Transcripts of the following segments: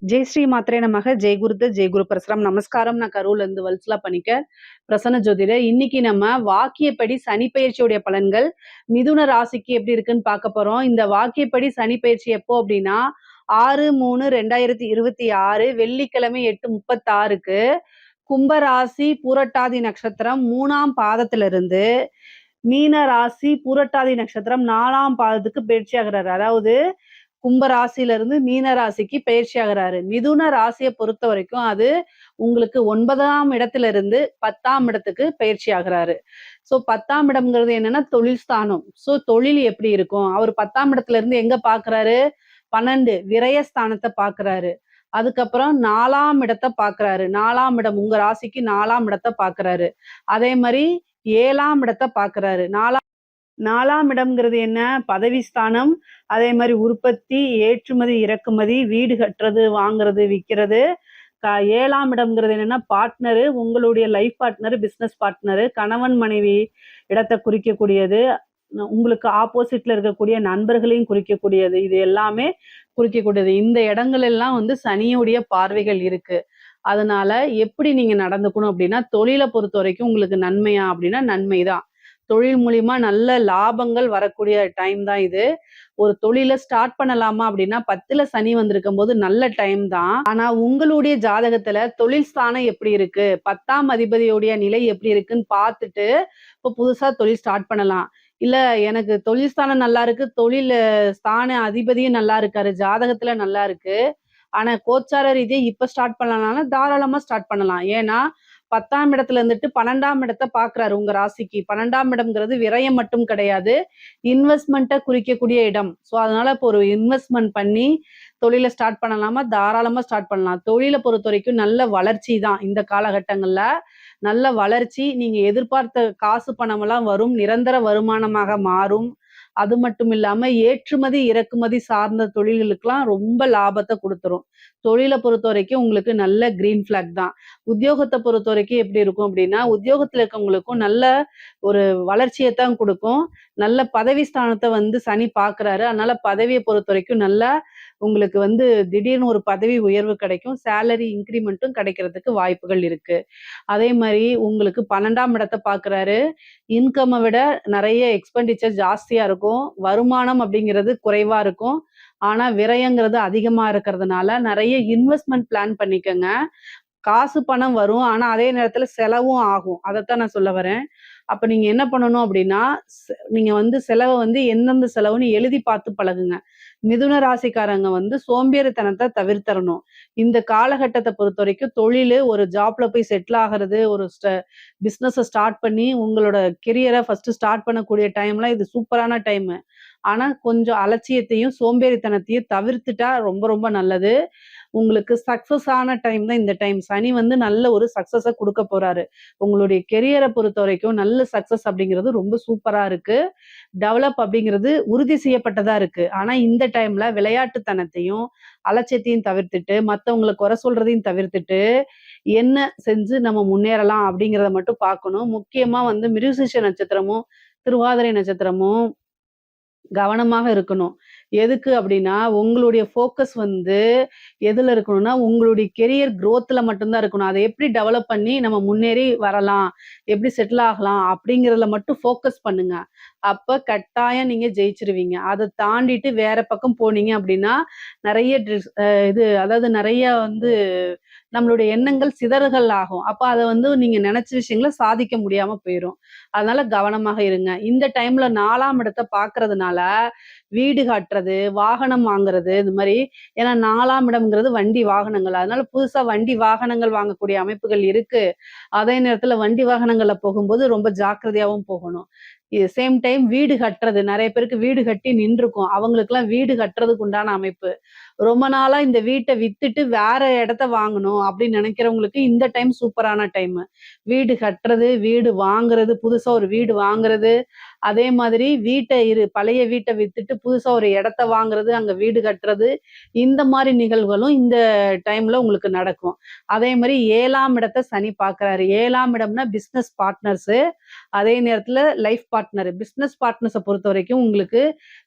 ஜெய் ஸ்ரீ மாத்ரே நமக. ஜெய் குரு பரசுராம். நமஸ்காரம். நான் கரூர்ல இருந்து வல்சலா பண்ணிக்க பிரசன்ன ஜோதிடர். இன்னைக்கு நம்ம வாக்கியப்படி சனி பயிற்சியுடைய பலன்கள் மிதுன ராசிக்கு எப்படி இருக்குன்னு பார்க்க போறோம். இந்த வாக்கியப்படி சனி பயிற்சி எப்போ அப்படின்னா 6/3/2026 வெள்ளிக்கிழமை 8:36க்கு கும்பராசி பூரட்டாதி நட்சத்திரம் 3ஆம் பாதத்திலிருந்து மீன ராசி பூரட்டாதி நட்சத்திரம் 4ஆம் பாதத்துக்கு பயிற்சி ஆகிறாரு. அதாவது கும்ப ராசியில இருந்து மீன ராசிக்கு பயிற்சி ஆகிறாரு. மிதுன ராசியை பொறுத்த வரைக்கும் அது உங்களுக்கு 9ஆம் இடத்துல இருந்து 10ஆம் இடத்துக்கு பயிற்சி ஆகிறாரு. சோ 10ஆம் இடம்ங்கிறது என்னன்னா தொழில் ஸ்தானம். சோ தொழில் எப்படி இருக்கும்? அவர் 10ஆம் இடத்துல இருந்து எங்க பாக்குறாரு? 12 விரயஸ்தானத்தை பாக்குறாரு. அதுக்கப்புறம் 4ஆம் இடத்தை பாக்குறாரு. 4ஆம் இடம் உங்க ராசிக்கு 4ஆம் இடத்தை பாக்குறாரு. அதே மாதிரி 7ஆம் இடத்தை பாக்குறாரு. 4ஆம் இடம்ங்கிறது என்ன? பதவி ஸ்தானம். அதே மாதிரி உற்பத்தி, ஏற்றுமதி, இறக்குமதி, வீடு கட்டுறது, வாங்குறது, விற்கிறது. 7ஆம் இடம்ங்கிறது என்னன்னா பார்ட்னரு, உங்களுடைய லைஃப் பார்ட்னரு, பிசினஸ் பார்ட்னரு, கணவன் மனைவி இடத்தை குறிக்கக்கூடியது. உங்களுக்கு ஆப்போசிட்ல இருக்கக்கூடிய நண்பர்களையும் குறிக்கக்கூடியது. இது எல்லாமே குறிக்கக்கூடியது. இந்த இடங்கள் எல்லாம் சனியுடைய பார்வைகள் இருக்கு. அதனால எப்படி நீங்க நடந்துக்கணும் அப்படின்னா, தொழிலை பொறுத்த வரைக்கும் உங்களுக்கு நன்மையா அப்படின்னா நன்மைதான். தொழில் மூலியமா நல்ல லாபங்கள் வரக்கூடிய டைம் தான் இது. ஒரு தொழிலை ஸ்டார்ட் பண்ணலாமா அப்படின்னா 10ல சனி வந்திருக்கும் போது நல்ல டைம் தான். ஆனா உங்களுடைய ஜாதகத்துல தொழில் ஸ்தானம் எப்படி இருக்கு, 10ஆம் அதிபதியுடைய நிலை எப்படி இருக்குன்னு பார்த்துட்டு இப்போ புதுசா தொழில் ஸ்டார்ட் பண்ணலாம். இல்ல எனக்கு தொழில் ஸ்தானம் நல்லா இருக்கு, தொழில் ஸ்தான அதிபதியும் நல்லா இருக்காரு, ஜாதகத்துல நல்லா இருக்கு, ஆனா கோச்சார ரீதியா இப்ப ஸ்டார்ட் பண்ணலாம்னாலும் தாராளமா ஸ்டார்ட் பண்ணலாம். ஏன்னா 10ஆம் இடத்துல இருந்துட்டு 12ஆம் இடத்தை பாக்குறாரு உங்க ராசிக்கு. 12ஆம் இடம்ங்கிறது விரயம் மட்டும் கிடையாது, இன்வெஸ்ட்மெண்ட்டை குறிக்கக்கூடிய இடம். ஸோ அதனால இப்போ ஒரு இன்வெஸ்ட்மெண்ட் பண்ணி தொழிலை ஸ்டார்ட் பண்ணலாமா? தாராளமா ஸ்டார்ட் பண்ணலாம். தொழிலை பொறுத்த வரைக்கும் நல்ல வளர்ச்சி தான் இந்த காலகட்டங்கள்ல. நல்ல வளர்ச்சி, நீங்க எதிர்பார்த்த காசு பணம் எல்லாம் வரும், நிரந்தர வருமானமாக மாறும். அது மட்டும் இல்லாம ஏற்றுமதி இறக்குமதி சார்ந்த தொழில்களுக்கெல்லாம் ரொம்ப லாபத்தை கொடுத்துரும். தொழிலை பொறுத்த வரைக்கும் உங்களுக்கு நல்ல கிரீன் பிளாக் தான். உத்தியோகத்தை பொறுத்த வரைக்கும் எப்படி இருக்கும் அப்படின்னா, உத்தியோகத்துல இருக்கவங்களுக்கும் நல்ல ஒரு வளர்ச்சியை தான் கொடுக்கும். நல்ல பதவி ஸ்தானத்தை சனி பாக்குறாரு. அதனால பதவியை பொறுத்த வரைக்கும் நல்லா உங்களுக்கு திடீர்னு ஒரு பதவி உயர்வு கிடைக்கும். சேலரி இன்கிரிமெண்ட்டும் கிடைக்கிறதுக்கு வாய்ப்புகள் இருக்கு. அதே மாதிரி உங்களுக்கு 12ஆம் இடத்தை பாக்குறாரு. இன்கம்மை விட நிறைய எக்ஸ்பெண்டிச்சர் ஜாஸ்தியா இருக்கும். வருமானம் அப்படிங்கிறது குறைவா இருக்கும். ஆனா விரயங்கிறது அதிகமா இருக்கிறதுனால நிறைய இன்வெஸ்ட்மெண்ட் பிளான் பண்ணிக்கங்க. காசு பணம் வரும். ஆனா அதே நேரத்துல செலவும் ஆகும். அதைத்தான் நான் சொல்ல வரேன். அப்ப நீங்க என்ன பண்ணணும் அப்படின்னா, நீங்க செலவை எந்தெந்த செலவுன்னு எழுதி பார்த்து பழகுங்க. மிதுன ராசிக்காரங்க சோம்பேறித்தனத்தை தவிர்த்தரணும். இந்த காலகட்டத்தை பொறுத்த வரைக்கும் தொழிலு ஒரு ஜாப்ல போய் செட்டில் ஆகிறது, ஒரு பிசினஸை ஸ்டார்ட் பண்ணி உங்களோட கெரியரை ஃபர்ஸ்ட் ஸ்டார்ட் பண்ணக்கூடிய டைம்ல இது சூப்பரான டைம். ஆனா கொஞ்சம் அலட்சியத்தையும் சோம்பேறித்தனத்தையும் தவிர்த்துட்டா ரொம்ப ரொம்ப நல்லது. உங்களுக்கு சக்சஸ் ஆன டைம் தான் இந்த டைம். சனி நல்ல ஒரு சக்சஸை கொடுக்க போறாரு. உங்களுடைய கெரியரை பொறுத்த வரைக்கும் நல்ல சக்சஸ் அப்படிங்கிறது ரொம்ப சூப்பரா இருக்கு. டெவலப் அப்படிங்கிறது உறுதி செய்யப்பட்டதா இருக்கு. ஆனா இந்த டைம்ல விளையாட்டுத்தனத்தையும் அலட்சியத்தையும் தவிர்த்துட்டு, மத்தவங்களை குறை சொல்றதையும் தவிர்த்துட்டு, என்ன செஞ்சு நம்ம முன்னேறலாம் அப்படிங்கிறத மட்டும் பார்க்கணும். முக்கியமா மிருகசீரிஷ நட்சத்திரமும் திருவாதிரை நட்சத்திரமும் கவனமாக இருக்கணும். எதுக்கு அப்படின்னா, உங்களுடைய ஃபோக்கஸ் எதுல இருக்கணும்னா, உங்களுடைய கெரியர் குரோத்ல மட்டும்தான் இருக்கணும். அதை எப்படி டெவலப் பண்ணி நம்ம முன்னேறி வரலாம், எப்படி செட்டில் ஆகலாம் அப்படிங்கிறதுல மட்டும் ஃபோக்கஸ் பண்ணுங்க. அப்ப கட்டாயம் நீங்க ஜெயிச்சிருவீங்க. அதை தாண்டிட்டு வேற பக்கம் போனீங்க அப்படின்னா, நிறைய இது அதாவது நிறைய நம்மளுடைய எண்ணங்கள் சிதறுகள் ஆகும். அப்ப அதை நீங்க நினைச்ச விஷயங்களை சாதிக்க முடியாம போயிரும். அதனால கவனமாக இருங்க. இந்த டைம்ல 4ஆம் இடத்தை பாக்குறதுனால வீடு கட்டுறது, வாகனம் வாங்குறது, இது மாதிரி. ஏன்னா 4ஆம் இடம்ங்கிறது வண்டி வாகனங்கள். அதனால புதுசா வண்டி வாகனங்கள் வாங்கக்கூடிய அமைப்புகள் இருக்கு. அதே நேரத்துல வண்டி வாகனங்கள்ல போகும்போது ரொம்ப ஜாக்கிரதையாவும் போகணும். சேம் டைம் வீடு கட்டுறது, நிறைய பேருக்கு வீடு கட்டி நின்றுக்கும். அவங்களுக்கெல்லாம் வீடு கட்டுறதுக்கு உண்டான அமைப்பு. ரொம்ப நாளா இந்த வீட்டை வித்துட்டு வேற இடத்த வாங்கணும் அப்படின்னு நினைக்கிறவங்களுக்கு இந்த டைம் சூப்பரான டைம். வீடு கட்டுறது, வீடு வாங்குறது, புதுசா ஒரு வீடு வாங்குறது, அதே மாதிரி பழைய வீட்டை வித்துட்டு புதுசா ஒரு இடத்த வாங்குறது, அங்க வீடு கட்டுறது, இந்த மாதிரி நிகழ்வுகளும் இந்த டைம்ல உங்களுக்கு நடக்கும். அதே மாதிரி 7ஆம் இடத்தை சனி பாக்குறாரு. 7ஆம் இடம்னா பிசினஸ் பார்ட்னர்ஸ், அதே நேரத்துல லைஃப் பார்ட்னர். பிசினஸ் பார்ட்னர்ஸை பொறுத்த வரைக்கும் உங்களுக்கு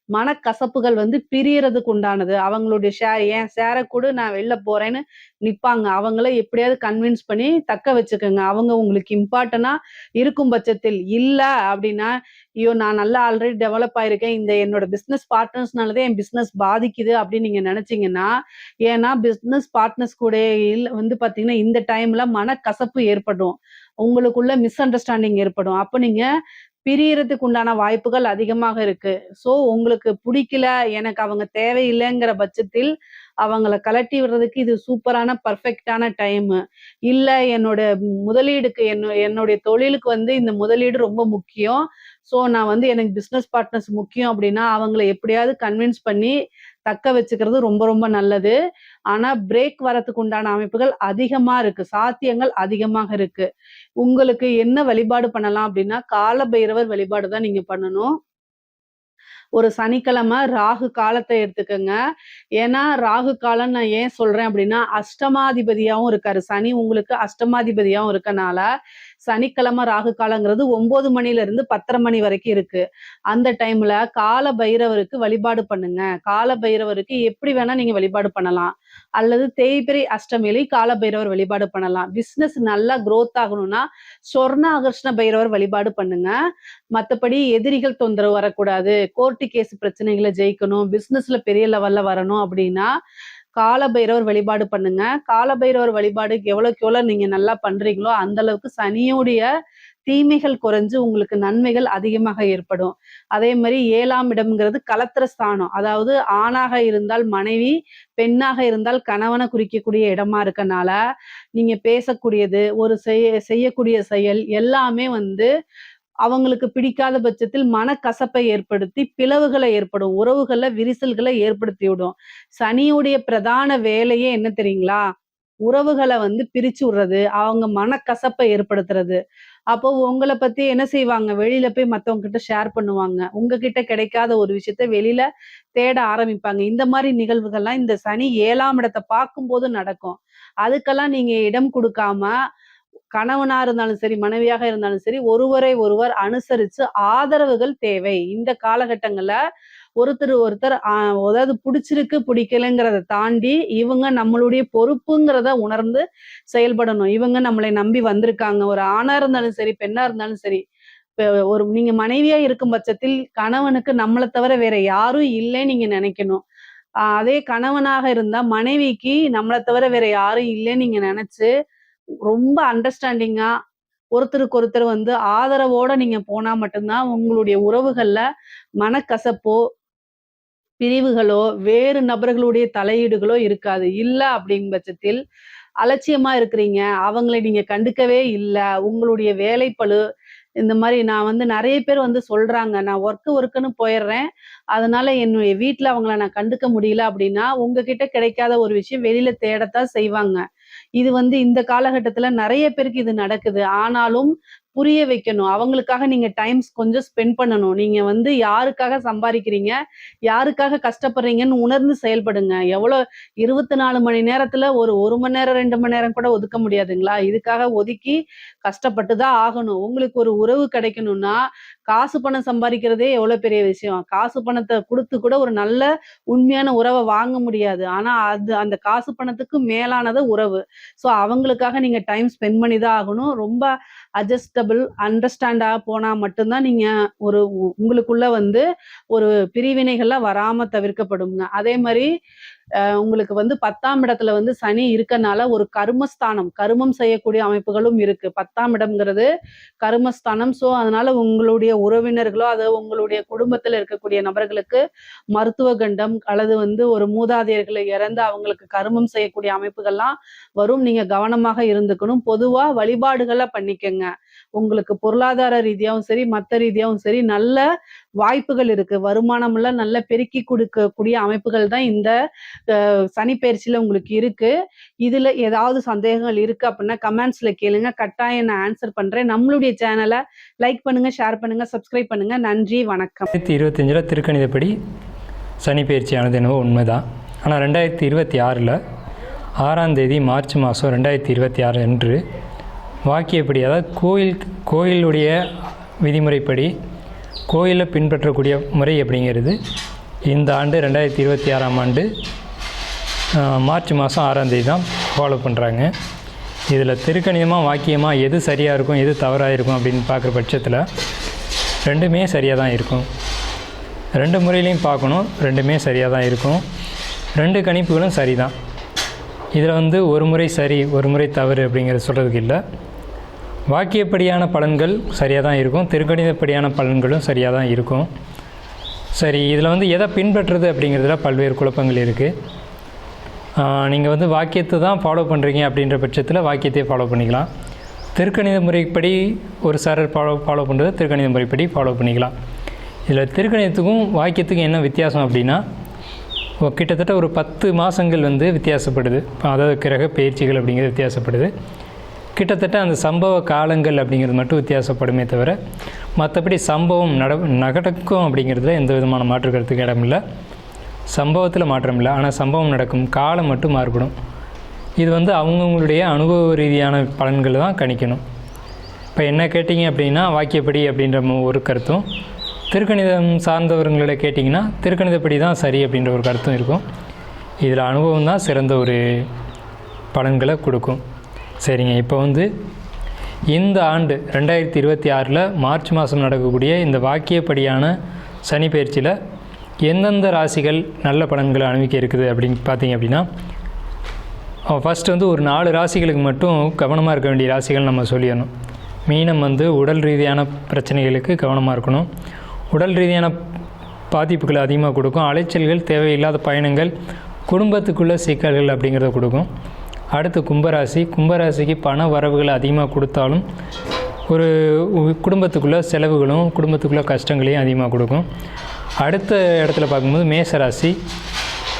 மனக்கசப்புகள் வந்து பிரியறதுக்கு உண்டானது. அவங்களுடைய என் ஷேர குடு நான் வெளில போறேன்னு நிப்பாங்க. அவங்கள எப்படியாவது கன்வின்ஸ் பண்ணி தக்க வச்சுக்கங்க. அவங்க உங்களுக்கு இம்பார்ட்டன்ட்டா இருக்கும் பட்சத்தில். இல்ல அப்படின்னா, ஐயோ! நான் நல்லா ஆல்ரெடி டெவலப் ஆயிருக்கேன். இந்த என்னோட பிசினஸ் பார்ட்னர்ஸ்னால தான் என் பிசினஸ் பாதிக்குது அப்படின்னு நீங்க நெனச்சீங்கன்னா, ஏன்னா பிசினஸ் பார்ட்னர்ஸ் கூட வந்து பாத்தீங்கன்னா, இந்த டைம்ல மனக்கசப்பு ஏற்படும். உங்களுக்குள்ள மிஸ் அண்டர்ஸ்டாண்டிங் ஏற்படும். அப்ப நீங்க பிரியறதுக்கு உண்டான வாய்ப்புகள் அதிகமாக இருக்கு. ஸோ உங்களுக்கு புடிக்கல, எனக்கு அவங்க தேவையில்லைங்கிற பட்சத்தில், அவங்கள கழட்டி விடுறதுக்கு இது சூப்பரான பெர்ஃபெக்ட்டான டைமு. இல்ல என்னோட முதலீடுக்கு என்னுடைய தொழிலுக்கு வந்து இந்த முதலீடு ரொம்ப முக்கியம். ஸோ நான் வந்து எனக்கு பிசினஸ் பார்ட்னர்ஸ் முக்கியம் அப்படின்னா, அவங்கள எப்படியாவது கன்வின்ஸ் பண்ணி தக்க வச்சுக்கிறது ரொம்ப ரொம்ப நல்லது. ஆனா பிரேக் வரதுக்கு உண்டான அமைப்புகள் அதிகமா இருக்கு. சாத்தியங்கள் அதிகமாக இருக்கு. உங்களுக்கு என்ன வழிபாடு பண்ணலாம் அப்படின்னா, கால பைரவர் வழிபாடு தான் நீங்க பண்ணணும். ஒரு சனிக்கிழமை ராகு காலத்த எடுத்துக்கங்க. ஏன்னா, ராகு காலம் நான் ஏன் சொல்றேன் அப்படின்னா, அஷ்டமாதிபதியாவும் இருக்காரு. சனி உங்களுக்கு அஷ்டமாதிபதியாவும் இருக்கனால, சனிக்கிழமை ராகு காலங்கிறது 9 மணில இருந்து 10:30 மணி வரைக்கும் இருக்கு. அந்த டைம்ல கால பைரவருக்கு வழிபாடு பண்ணுங்க. கால பைரவருக்கு எப்படி வேணா நீங்க வழிபாடு பண்ணலாம். அல்லது தேய்பிறை அஷ்டமியில கால பைரவர் வழிபாடு பண்ணலாம். பிசினஸ் நல்லா குரோத் ஆகணும்னா, சொர்ண ஆகர்ஷ்ண பைரவர் வழிபாடு பண்ணுங்க. மத்தபடி எதிரிகள் தொந்தரவு வரக்கூடாது. கோர்ட்டு கேஸ் பிரச்சனைகள ஜெயிக்கணும். பிசினஸ்ல பெரிய லெவல்ல வரணும் அப்படின்னா, கால பைரவர் வழிபாடு பண்ணுங்க. கால பைரவர் வழிபாடு எவ்வளவுக்கு எவ்வளவு நீங்க நல்லா பண்றீங்களோ, அந்த அளவுக்கு சனியுடைய தீமைகள் குறைஞ்சு உங்களுக்கு நன்மைகள் அதிகமாக ஏற்படும். அதே மாரி 7ஆம் இடம்ங்கிறது கலத்திர ஸ்தானம். அதாவது ஆணாக இருந்தால் மனைவி, பெண்ணாக இருந்தால் கணவன குறிக்கக்கூடிய இடமா இருக்கனால, நீங்க பேசக்கூடியது, ஒரு செய்யக்கூடிய செயல் எல்லாமே வந்து அவங்களுக்கு பிடிக்காத பட்சத்தில் மனக்கசப்பை ஏற்படுத்தி பிளவுகளை ஏற்படும். உறவுகள்ல விரிசல்களை ஏற்படுத்தி விடும். சனியுடைய பிரதான வேலையே என்ன தெரியுங்களா? உறவுகள வந்து பிரிச்சு விடுறது. அவங்க மனக்கசப்பை ஏற்படுத்துறது. அப்போ உங்கள பத்தி என்ன செய்வாங்க? வெளியில போய் மத்தவங்க கிட்ட ஷேர் பண்ணுவாங்க. உங்ககிட்ட கிடைக்காத ஒரு விஷயத்த வெளியில தேட ஆரம்பிப்பாங்க. இந்த மாரி நிகழ்வுகள்லாம் இந்த சனி 7ஆம் இடத்த பார்க்கும்போது நடக்கும். அதுக்கெல்லாம் நீங்க இடம் குடுக்காம, கணவனா இருந்தாலும் சரி, மனைவியாக இருந்தாலும் சரி, ஒருவரை ஒருவர் அனுசரிச்சு ஆதரவுகள் தேவை. இந்த காலகட்டங்கள்ல ஒருத்தர் அதாவது புடிச்சிருக்கு, பிடிக்கலங்கிறத தாண்டி, இவங்க நம்மளுடைய பொறுப்புங்கிறத உணர்ந்து செயல்படணும். இவங்க நம்மளை நம்பி வந்திருக்காங்க. ஒரு ஆணா இருந்தாலும் சரி, பெண்ணா இருந்தாலும் சரி. இப்ப நீங்க மனைவியா இருக்கும் பட்சத்தில், கணவனுக்கு நம்மள தவிர வேற யாரும் இல்லைன்னு நீங்க நெனைக்கணும். அதே கணவனாக இருந்தா, மனைவிக்கு நம்மள தவிர வேற யாரும் இல்லைன்னு நீங்க நெனச்சு, ரொம்ப அண்டர்ஸ்டாண்டிங்கா ஒருத்தருக்கு ஒருத்தர் வந்து ஆதரவோட நீங்க போனா மட்டும் தான் உங்களுடைய உறவுகள்ல மனக்கசப்போ, பிரிவுகளோ, வேறு நபர்களுடைய தலையீடுகளோ இருக்காது. இல்ல அப்படிங்கும் பட்சத்தில் அலட்சியமா இருக்கிறீங்க. அவங்கள நீங்க கண்டுக்கவே இல்ல. உங்களுடைய வேலைப்பளு இந்த மாரி நான் வந்து நெறைய பேர் வந்து சொல்றாங்க. நான் ஒர்க்குன்னு போயிர்றேன். அதனால என்னுடைய வீட்ல அவங்கள நான் கண்டுக்க முடியல அப்படின்னா, உங்ககிட்ட கிடைக்காத ஒரு விஷயம் வெளியில தேடத்தான் செய்வாங்க. இது வந்து இந்த காலகட்டத்துல நெறைய பேருக்கு இது நடக்குது. ஆனாலும் புரிய வைக்கணும். அவங்களுக்காக நீங்க கொஞ்சம் ஸ்பெண்ட் பண்ணணும். நீங்க வந்து யாருக்காக சம்பாரிக்கிறீங்க? யாருக்காக கஷ்டப்படுறீங்கன்னு உணர்ந்து செயல்படுங்க. 24 மணி நேரத்துல ஒரு 1 மணி நேரம், 2 மணி நேரம் கூட ஒதுக்க முடியாதுங்களா? இதுக்காக ஒதுக்கி கஷ்டப்பட்டு தான் ஆகணும். உங்களுக்கு ஒரு உறவு கிடைக்கணும்னா, காசு பணம் சம்பாரிக்கிறதே எவ்வளோ பெரிய விஷயம். காசு பணத்த குடுத்து கூட ஒரு நல்ல உண்மையான உறவ வாங்க முடியாது. ஆனா அந்த காசு பணத்துக்கு மேலானது உறவு. ஸோ அவங்களுக்காக நீங்க ஸ்பெண்ட் பண்ணி தான் ஆகணும். ரொம்ப அண்டர்ஸ்டாண்டா போனா மட்டும் தான் நீங்க உங்களுக்குள்ள வந்து ஒரு பிரிவினைகள்லாம் வராம தவிர்க்கப்படுங்க. அதே மாரி உங்களுக்கு வந்து 10ஆம் இடத்துல வந்து சனி இருக்கனால ஒரு கர்மஸ்தானம், கருமம் செய்யக்கூடிய அமைப்புகளும் இருக்கு. 10ஆம் இடம்ங்கிறது கர்மஸ்தானம். ஸோ அதனால உங்களுடைய உறவினர்களோ, உங்களுடைய குடும்பத்துல இருக்கக்கூடிய நபர்களுக்கு மருத்துவ கண்டம் அல்லது வந்து ஒரு மூதாதையர்கள் இறந்து அவங்களுக்கு கருமம் செய்யக்கூடிய அமைப்புகள்லாம் வரும். நீங்க கவனமாக இருந்துக்கணும். பொதுவா வழிபாடுகள பண்ணிக்கங்க. உங்களுக்கு பொருளாதார ரீதியாவும் சரி, மத்த ரீதியாவும் சரி நல்ல வாய்ப்புகள் இருக்கு. வருமானம்லாம் நல்லா பெருக்கி குடுக்கக்கூடிய அமைப்புகள் தான் இந்த சனி பயிற்சியில உங்களுக்கு இருக்கு. இதுல ஏதாவது சந்தேகங்கள் இருக்கு அப்படின்னா கமெண்ட்ஸ்ல கேளுங்க. கட்டாயம் நான் ஆன்சர் பண்றேன். நம்மளுடைய சேனல லைக் பண்ணுங்க, ஷேர் பண்ணுங்க, சப்ஸ்கிரைப் பண்ணுங்க. நன்றி, வணக்கம். 2025 திருக்கணிதப்படி சனி பயிற்சியானது என்னவோ உண்மைதான். ஆனால் 2026 6ஆம் தேதி மார்ச் மாதம் 2026 அன்று வாக்கியப்படி, அதாவது கோயிலுடைய விதிமுறைப்படி கோயிலில் பின்பற்றக்கூடிய முறை அப்படிங்கிறது இந்த ஆண்டு 2026ஆம் ஆண்டு மார்ச் மாதம் 6ஆம் தேதி தான் ஃபாலோ பண்ணுறாங்க. இதில் திருக்கணிதமாக வாக்கியமாக எது சரியாக இருக்கும் எது தவறாக இருக்கும் அப்படின்னு பார்க்குற பட்சத்தில் ரெண்டுமே சரியாக தான் இருக்கும். 2 முறையிலையும் பார்க்கணும், ரெண்டுமே சரியாக தான் இருக்கும். 2 கணிப்புகளும் சரி தான். இதில் வந்து ஒரு முறை சரி ஒரு முறை தவறு அப்படிங்கிறது சொல்கிறதுக்கு இல்லை. வாக்கியப்படியான பலன்கள் சரியாக தான் இருக்கும், திருக்கணிதப்படியான பலன்களும் சரியாக தான் இருக்கும். சரி, இதில் வந்து எதை பின்பற்றுறது அப்படிங்கிறதுல பல்வேறு குழப்பங்கள் இருக்குது. நீங்கள் வந்து வாக்கியத்தை தான் ஃபாலோ பண்ணுறீங்க அப்படின்ற பட்சத்தில் வாக்கியத்தையே ஃபாலோ பண்ணிக்கலாம். திருக்கணித முறைப்படி ஒரு சாரர் ஃபாலோ பண்ணுறது திருக்கணித முறைப்படி ஃபாலோ பண்ணிக்கலாம். இதில் திருக்கணிதத்துக்கும் வாக்கியத்துக்கும் என்ன வித்தியாசம் அப்படின்னா, கிட்டத்தட்ட ஒரு 10 மாதங்கள் வந்து வித்தியாசப்படுது. அதாவது கிரக பயிற்சிகள் அப்படிங்கிறது வித்தியாசப்படுது. கிட்டத்தட்ட அந்த சம்பவ காலங்கள் அப்படிங்கிறது மட்டும் வித்தியாசப்படுமே தவிர மற்றபடி சம்பவம் நடக்கும் அப்படிங்கிறதுல எந்த விதமான மாற்று கருத்துக்கு இடமில்லை. சம்பவத்தில் மாற்றம் இல்லை, ஆனால் சம்பவம் நடக்கும் காலம் மட்டும் மாறுபடும். இது வந்து அவங்கவுங்களுடைய அனுபவ ரீதியான பலன்கள் தான் கணிக்கணும். இப்போ என்ன கேட்டிங்க அப்படின்னா வாக்கியப்படி அப்படின்ற ஒரு கருத்தும், திருக்கணிதம் சார்ந்தவர்களை கேட்டிங்கன்னா திருக்கணிதப்படி தான் சரி அப்படின்ற ஒரு கருத்தும் இருக்கும். இதில் அனுபவம் தான் சிறந்த ஒரு பலன்களை கொடுக்கும். சரிங்க, இப்போ வந்து இந்த ஆண்டு 2026 மார்ச் மாதம் நடக்கக்கூடிய இந்த வாக்கியப்படியான சனி பயிற்சியில் எந்தெந்த ராசிகள் நல்ல பலன்களை அனுபவிக்க இருக்குது அப்படின்னு பார்த்தீங்க அப்படின்னா, ஃபஸ்ட்டு வந்து ஒரு 4 ராசிகளுக்கு மட்டும் கவனமாக இருக்க வேண்டிய ராசிகள் நம்ம சொல்லிடணும். மீனம் வந்து உடல் ரீதியான பிரச்சனைகளுக்கு கவனமாக இருக்கணும். உடல் ரீதியான பாதிப்புகளை அதிகமாக கொடுக்கும். அலைச்சல்கள், தேவையில்லாத பயணங்கள், குடும்பத்துக்குள்ள சிக்கல்கள் அப்படிங்கிறத கொடுக்கும். அடுத்து கும்பராசிக்கு பண வரவுகளை அதிகமாக கொடுத்தாலும் ஒரு குடும்பத்துக்குள்ளே செலவுகளும் குடும்பத்துக்குள்ளே கஷ்டங்களையும் அதிகமாக கொடுக்கும். அடுத்த இடத்துல பார்க்கும்போது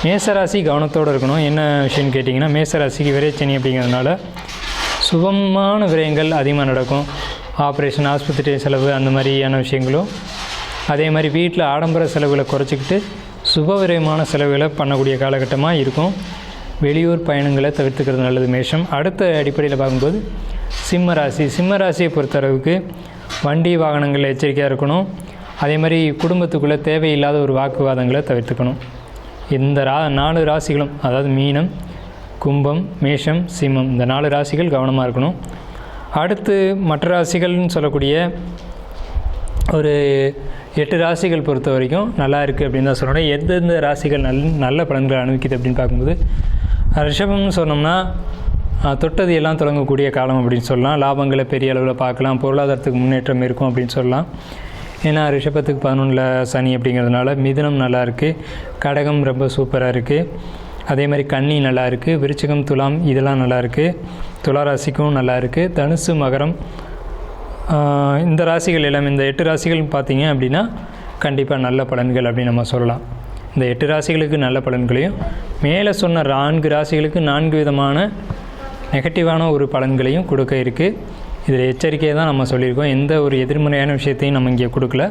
மேசராசி கவனத்தோடு இருக்கணும். என்ன விஷயம்னு கேட்டிங்கன்னா, மேசராசிக்கு விரைச்சனி அப்படிங்கிறதுனால சுபமான விரயங்கள் அதிகமாக நடக்கும். ஆப்ரேஷன், ஆஸ்பத்திரி செலவு அந்த மாதிரியான விஷயங்களும், அதே மாதிரி வீட்டில் ஆடம்பர செலவுகளை குறைச்சிக்கிட்டு சுப விரயமான செலவுகளை பண்ணக்கூடிய காலகட்டமாக இருக்கும். வெளியூர் பயணங்களை தவிர்த்துக்கிறது நல்லது மேஷம். அடுத்த அடிப்படையில் பார்க்கும்போது சிம்ம ராசியை பொறுத்தளவுக்கு வண்டி வாகனங்களில் எச்சரிக்கையாக இருக்கணும். அதே மாதிரி குடும்பத்துக்குள்ளே தேவையில்லாத ஒரு வாக்குவாதங்களை தவிர்த்துக்கணும். இந்த 4 ராசிகளும், அதாவது மீனம், கும்பம், மேஷம், சிம்மம், இந்த 4 ராசிகள் கவனமாக இருக்கணும். அடுத்து மற்ற ராசிகள்னு சொல்லக்கூடிய ஒரு 8 ராசிகள் பொறுத்த வரைக்கும் நல்லா இருக்குது அப்படின்னு தான் சொல்லணும். எந்தெந்த ராசிகள் நல்ல பலன்களை அனுபவிக்குது அப்படின்னு பார்க்கும்போது, ரிஷபம்னு சொன்னோம்னா தொட்டது எல்லாம் தொடங்கக்கூடிய காலம் அப்படின்னு சொல்லலாம். லாபங்களை பெரிய அளவில் பார்க்கலாம், பொருளாதாரத்துக்கு முன்னேற்றம் இருக்கும் அப்படின்னு சொல்லலாம். ஏன்னா ரிஷபத்துக்கு 11ல் சனி அப்படிங்கிறதுனால. மிதுனம் நல்லா இருக்குது, கடகம் ரொம்ப சூப்பராக இருக்குது, அதே மாதிரி கன்னி நல்லா இருக்குது, விருச்சிகம், துலாம் இதெல்லாம் நல்லா இருக்குது, துளாராசிக்கும் நல்லா இருக்குது, தனுசு, மகரம், இந்த ராசிகள் எல்லாமே, இந்த 8 ராசிகள் பார்த்திங்க அப்படின்னா கண்டிப்பாக நல்ல பலன்கள் அப்படின்னு நம்ம சொல்லலாம். இந்த 8 ராசிகளுக்கு நல்ல பலன்களையும், மேலே சொன்ன 4 ராசிகளுக்கு 4 விதமான நெகட்டிவான ஒரு பலன்களையும் கொடுக்க இருக்குது. இதில் எச்சரிக்கையை தான் நம்ம சொல்லியிருக்கோம், எந்த ஒரு எதிர்மறையான விஷயத்தையும் நம்ம இங்கே கொடுக்கல.